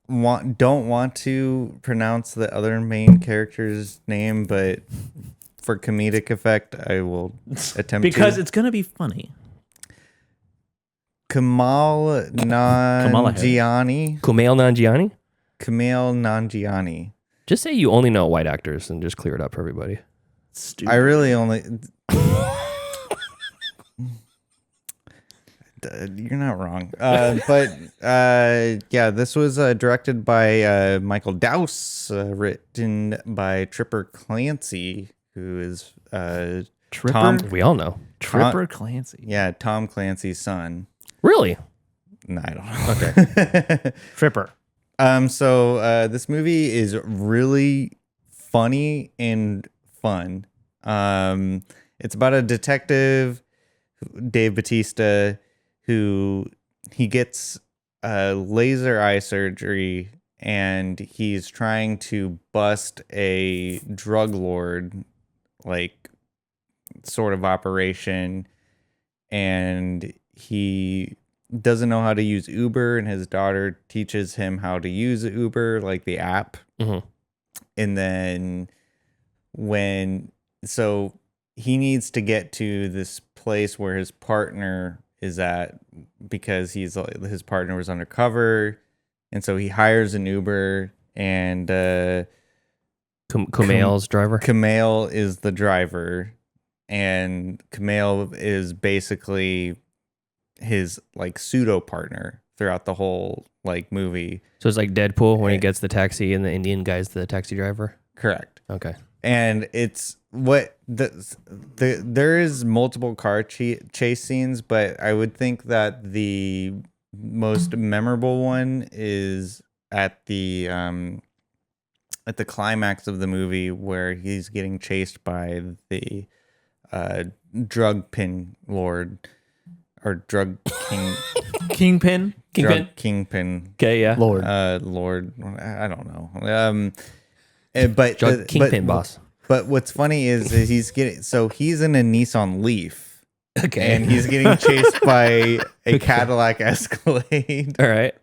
don't want to pronounce the other main character's name, but for comedic effect, I will attempt because to. It's gonna be funny. Kumail Nanjiani. Kumail Nanjiani. Just say you only know white actors and just clear it up for everybody. I really only. You're not wrong. But yeah, this was directed by Michael Dowse, written by Tripper Clancy, who is Tripper? We all know. Tripper Clancy. Yeah, Tom Clancy's son. Really? No, I don't know. Okay. Tripper. So this movie is really funny and fun. It's about a detective, Dave Bautista, who he gets laser eye surgery, and he's trying to bust a drug lord, like, sort of operation, and he doesn't know how to use Uber, and his daughter teaches him how to use Uber, like the app. Mm-hmm. And then so he needs to get to this place where his partner is at, because his partner was undercover, and so he hires an Uber, and Kumail's driver. Kumail is the driver, and Kumail is basically his like pseudo partner throughout the whole like movie. So it's like Deadpool when he gets the taxi and the Indian guy's the taxi driver. Correct. Okay. And it's what there is multiple car chase scenes, but I would think that the most memorable one is at the climax of the movie, where he's getting chased by the drug pin lord. Or drug king, kingpin. Kingpin. Okay, yeah. Lord. Lord. I don't know. But drug kingpin boss. But what's funny is he's in a Nissan Leaf. Okay. And he's getting chased by a Cadillac Escalade. All right.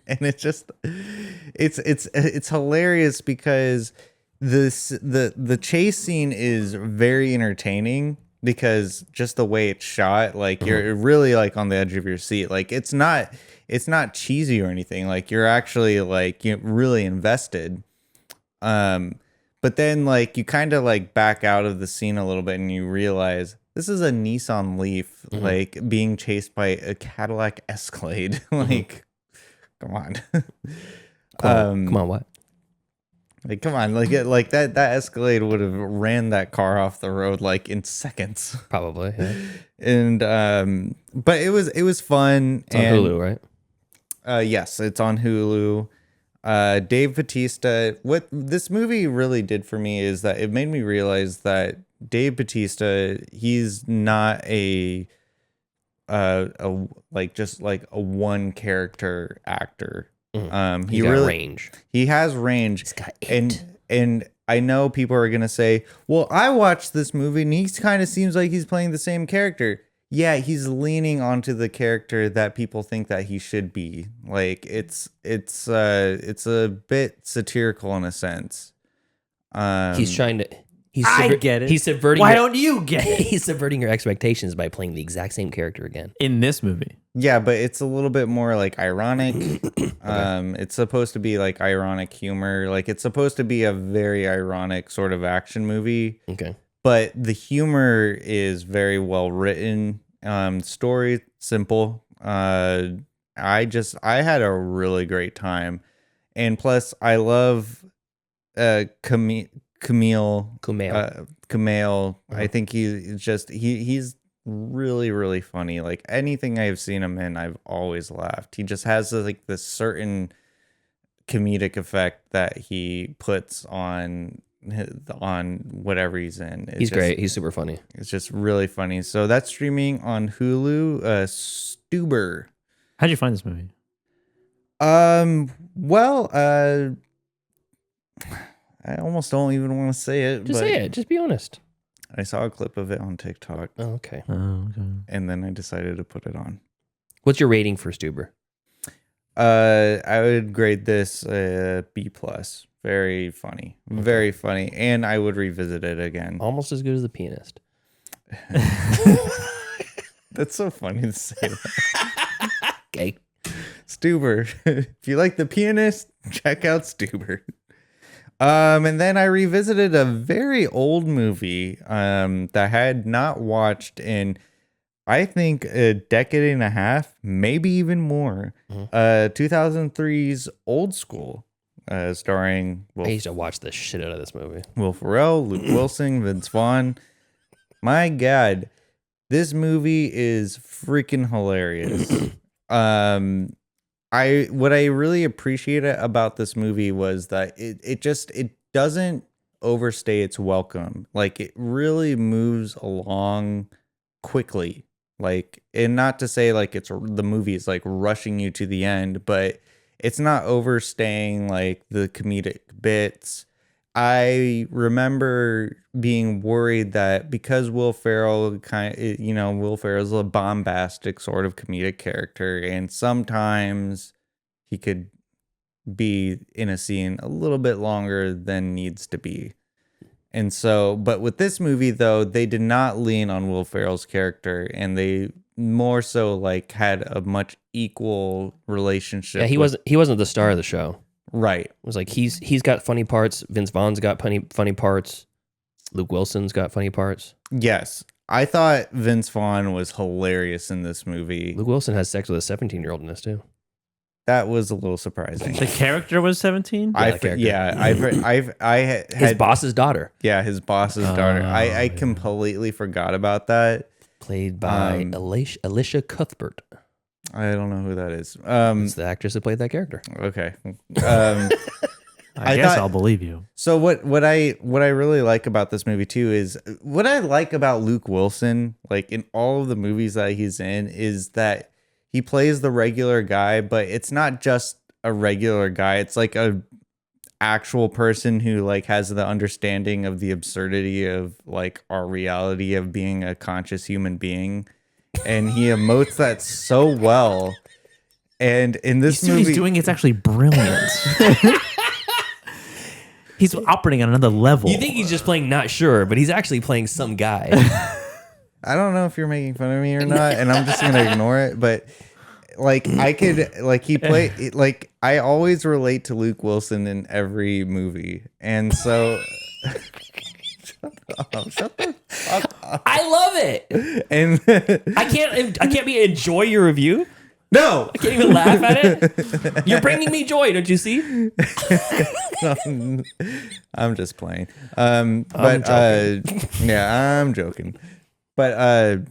And it's just, it's hilarious, because the chase scene is very entertaining. Because just the way it's shot, like you're really like on the edge of your seat. Like it's not cheesy or anything. Like you're actually like you're really invested. But then like you kind of like back out of the scene a little bit, and you realize this is a Nissan Leaf, like being chased by a Cadillac Escalade. Like, come on. Come on, what? Like, come on, like that Escalade would have ran that car off the road like in seconds, probably. Yeah. And but it was fun. It's on Hulu, right? Yes, it's on Hulu. Dave Bautista. What this movie really did for me is that it made me realize that Dave Bautista, he's not a just like a one character actor. He really range. He has range. He's got it. And I know people are gonna say, "Well, I watched this movie and he kind of seems like he's playing the same character." Yeah, he's leaning onto the character that people think that he should be. Like it's a bit satirical in a sense. He's I get it. He's subverting. Why don't you get it? He's subverting your expectations by playing the exact same character again In this movie. Yeah, but it's a little bit more like ironic. It's supposed to be like ironic humor. Like it's supposed to be a very ironic sort of action movie. Okay. But the humor is very well written. Story simple. I had a really great time, and plus I love Kumail. I think he's really, really funny. Like anything I've seen him in, I've always laughed. He just has like this certain comedic effect that he puts on whatever he's in. He's great. He's super funny. It's just really funny. So that's streaming on Hulu. Stuber. How'd you find this movie? Well, I almost don't even want to say it. Just say it. Just be honest. I saw a clip of it on TikTok. Oh, okay. And then I decided to put it on. What's your rating for Stuber? I would grade this B+. Very funny. Okay. Very funny. And I would revisit it again. Almost as good as The Pianist. That's so funny to say that. Okay. Stuber. If you like The Pianist, check out Stuber. And then I revisited a very old movie that I had not watched in, I think, a decade and a half, maybe even more. 2003's Old School, starring I used to watch the shit out of this movie. Will Ferrell, Luke Wilson, Vince Vaughn. My God, this movie is freaking hilarious. What I really appreciated about this movie was that it doesn't overstay its welcome. Like it really moves along quickly. Like, and not to say like the movie is like rushing you to the end, but it's not overstaying like the comedic bits. I remember being worried that because Will Ferrell's a bombastic sort of comedic character, and sometimes he could be in a scene a little bit longer than needs to be. And so, but with this movie though, they did not lean on Will Ferrell's character, and they more so like had a much equal relationship. Yeah, he wasn't the star of the show. Right. It was like he's got funny parts. Vince Vaughn's got funny parts. Luke Wilson's got funny parts. Yes. I thought Vince Vaughn was hilarious in this movie. Luke Wilson has sex with a 17-year-old in this too. That was a little surprising. The character was 17? His boss's daughter. Yeah, his boss's daughter. I completely forgot about that. Played by Alicia Cuthbert. I don't know who that is. It's the actress who played that character. Okay. I guess I'll believe you. So what I really like about this movie too is what I like about Luke Wilson, like in all of the movies that he's in, is that he plays the regular guy, but it's not just a regular guy. It's like a actual person who like has the understanding of the absurdity of like our reality of being a conscious human being. And he emotes that so well. And in this movie, he's doing it's actually brilliant. He's operating on another level. You think he's just playing not sure, but he's actually playing some guy. I don't know if you're making fun of me or not, and I'm just gonna ignore it. But like I could, like like I always relate to Luke Wilson in every movie, and so. Shut the fuck up. I love it. And I can't enjoy your review. No, I can't even laugh at it. You're bringing me joy, don't you see? I'm just playing. Yeah, I'm joking. But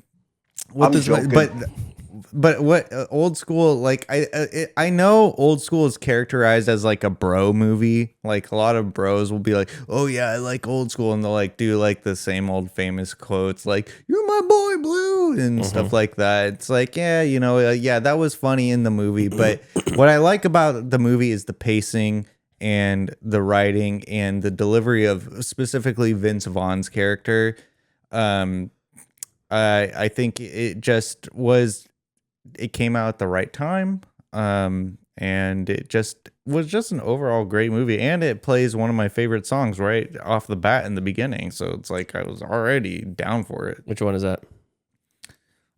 but what Old School, like I know Old School is characterized as like a bro movie. Like a lot of bros will be like, oh yeah, I like Old School, and they'll like do like the same old famous quotes like "You're my boy Blue" and stuff like that. It's like, yeah, yeah, that was funny in the movie, but what I like about the movie is the pacing and the writing and the delivery of specifically Vince Vaughn's character. I think it just was. It came out at the right time, and and it just was just an overall great movie. And it plays one of my favorite songs right off the bat in the beginning. So it's like I was already down for it. Which one is that?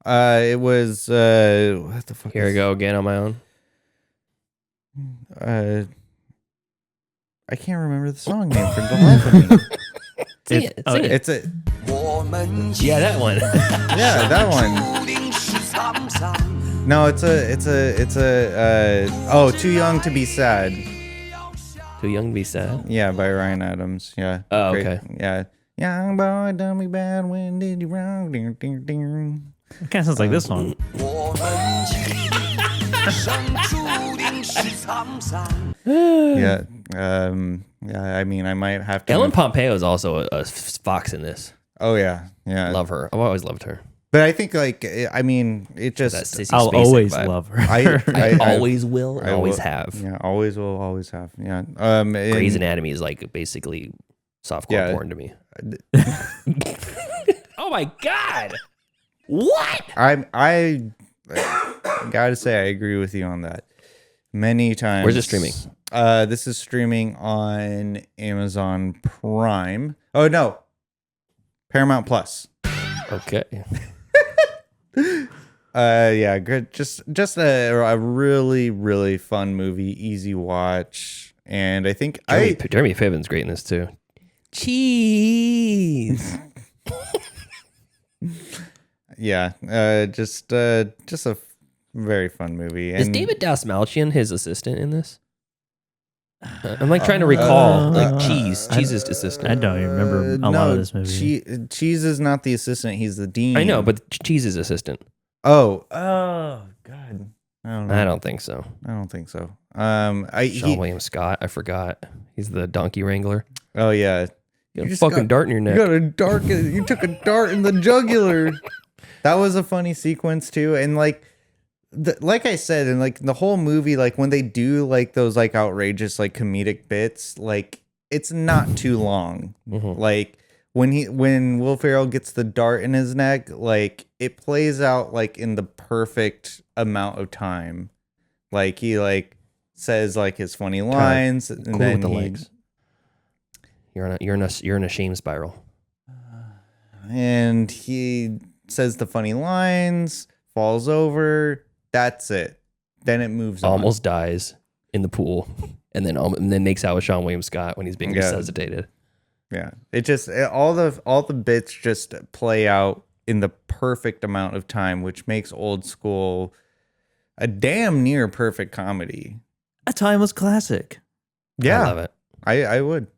It was what the fuck? Here I go again on my own. I can't remember the song name for the life of me. Sing it. It's a Yeah, that one. yeah, that one. No, it's a Too Young to Be Sad. Too Young to Be Sad? Yeah, by Ryan Adams. Yeah. Oh, Great. okay. Yeah. Young boy, done me bad. When did you wrong? Ding, ding, ding. It kind of sounds like this song. Yeah. Yeah. I mean, I might have to. Ellen Pompeo is also a fox in this. Oh yeah. Yeah. Love her. I've always loved her. But I think like I mean, it That just. Sissy I'll Spacek always vibe. love her. I always will and I always will- have. Yeah. Always will. Always have. Yeah. Grey's Anatomy is like basically softcore Yeah. porn to me. Oh my god! What? I gotta say I agree with you on that. Many times. Where's it streaming? This is streaming on Amazon Prime. Oh no, Paramount Plus. Okay. Yeah, good. Just a really really fun movie, easy watch, and I think Jeremy Piven's great in this too. Cheese. yeah, just a very fun movie. Is And David Dastmalchian his assistant in this? I'm like trying to recall, Cheese's assistant. I don't even remember a lot of this movie. Cheese is not the assistant; he's the dean. I know, but Cheese's assistant. Oh God, I don't know. I don't think so. I don't think so. Sean William Scott. I forgot. He's the donkey wrangler. Oh yeah, You got a fucking dart in your neck. You got a dart. You took a dart in the jugular. That was a funny sequence too, and like I said, and like the whole movie, like when they do like those like outrageous like comedic bits, like it's not too long. Mm-hmm. Like when Will Ferrell gets the dart in his neck, like it plays out like in the perfect amount of time. Like he like says like his funny lines, and cool then with the legs. You're in a shame spiral. And he says the funny lines, falls over. That's it. Then it moves on. Almost dies in the pool, and then makes out with Sean William Scott when he's being resuscitated. Yeah, all the bits just play out in the perfect amount of time, which makes Old School a damn near perfect comedy. That time was classic. Yeah, I love it.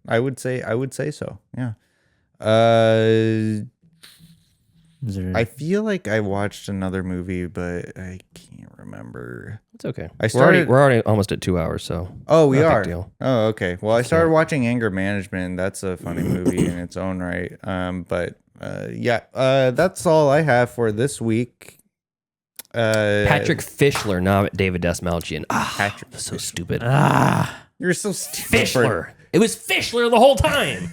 I would say so. Yeah. I feel like I watched another movie, but I can't remember. It's okay. We're already almost at 2 hours, so oh, we not a big are. deal. Oh, okay. Well, I started watching Anger Management. That's a funny movie in its own right. That's all I have for this week. Patrick Fischler, not David Dastmalchian. Patrick, so stupid. You're so stupid. Fischler. It was Fischler the whole time.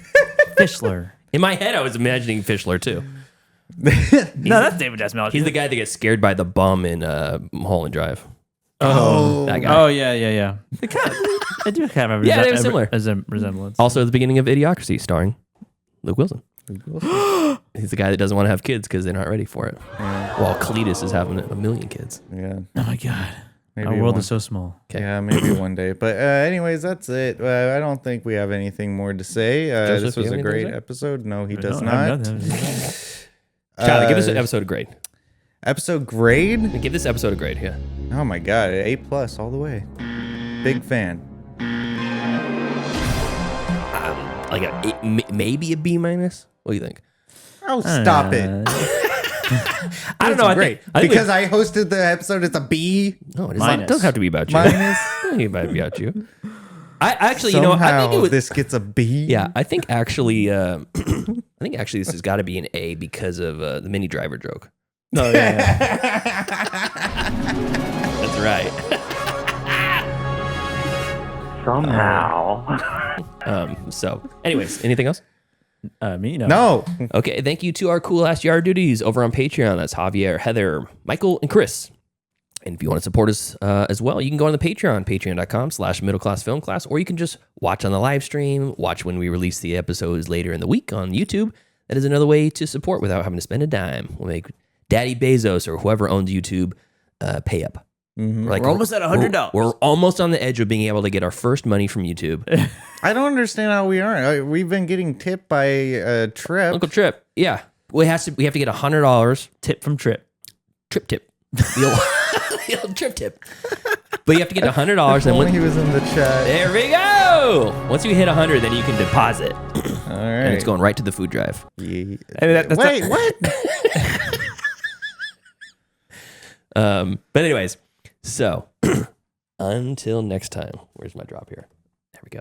Fischler. In my head, I was imagining Fischler too. No, that's David Dastmalchian. He's the guy that gets scared by the bum in Mulholland Drive. Oh, that guy. Oh, yeah. I do kind of Yeah, they were similar. as a resemblance. Also, at the beginning of Idiocracy, starring Luke Wilson. He's the guy that doesn't want to have kids because they're not ready for it. Yeah. While Cletus is having a million kids. Yeah. Oh my God. Maybe Our world is so small. Okay. Yeah, maybe one day. But anyways, that's it. I don't think we have anything more to say. Joseph, this do you was have a anything great to say? episode. No, he does No, I have not. nothing. Tyler, give us an episode grade. Episode grade? Give this episode a grade, yeah. Oh my God, A+ all the way. Big fan. Maybe a B minus. What do you think? Oh, stop it. I don't know. Great. Because I hosted the episode, it's a B. No, it doesn't have to be about you. Minus. It might be about you. I actually, I think it was, this gets a B. Yeah, I think actually, this has got to be an A because of the Mini Driver joke. Oh, yeah. That's right. Somehow. So, anyways, anything else? Me? No. No. Okay, thank you to our cool ass yard duties over on Patreon. That's Javier, Heather, Michael, and Chris. And if you want to support us as well, you can go on the Patreon, patreon.com/middleclassfilmclass, or you can just watch on the live stream, watch when we release the episodes later in the week on YouTube. That is another way to support without having to spend a dime. We'll make Daddy Bezos or whoever owns YouTube pay up. We're almost at $100. We're almost on the edge of being able to get our first money from YouTube. I don't understand how we aren't. We've been getting tipped by Trip. Uncle Trip, yeah. We have to get $100 tip from Trip. Trip tip. The old Trip tip. But you have to get $100. And when he was in the chat. There we go. Once you hit 100, then you can deposit. All right. And it's going right to the food drive. Yeah. Wait, what? But anyways, so until next time, where's my drop here? There we go.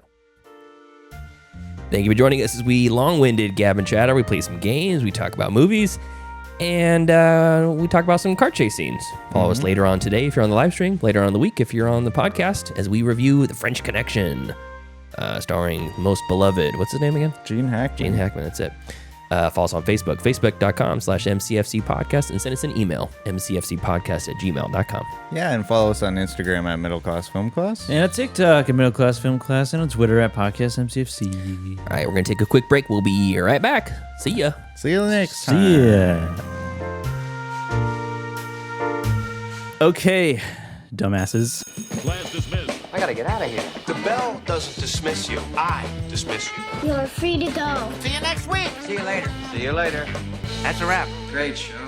Thank you for joining us as we long-winded gab and chatter. We play some games, we talk about movies, and we talk about some car chase scenes. Follow us later on today if you're on the live stream, later on in the week if you're on the podcast, as we review The French Connection, starring most beloved, what's his name again? Gene Hackman. Gene Hackman, that's it. Follow us on Facebook, facebook.com/MCFC podcast, and send us an email, mcfcpodcast@gmail.com. Yeah, and follow us on Instagram at Middle Class Film Class. And on TikTok at Middle Class Film Class, and on Twitter at Podcast MCFC. All right, we're going to take a quick break. We'll be right back. See ya. See you next time. See ya. Okay, dumbasses. Class dismissed. I gotta get out of here. The bell doesn't dismiss you. I dismiss you. You're free to go. See you next week. See you later. See you later. That's a wrap. Great show.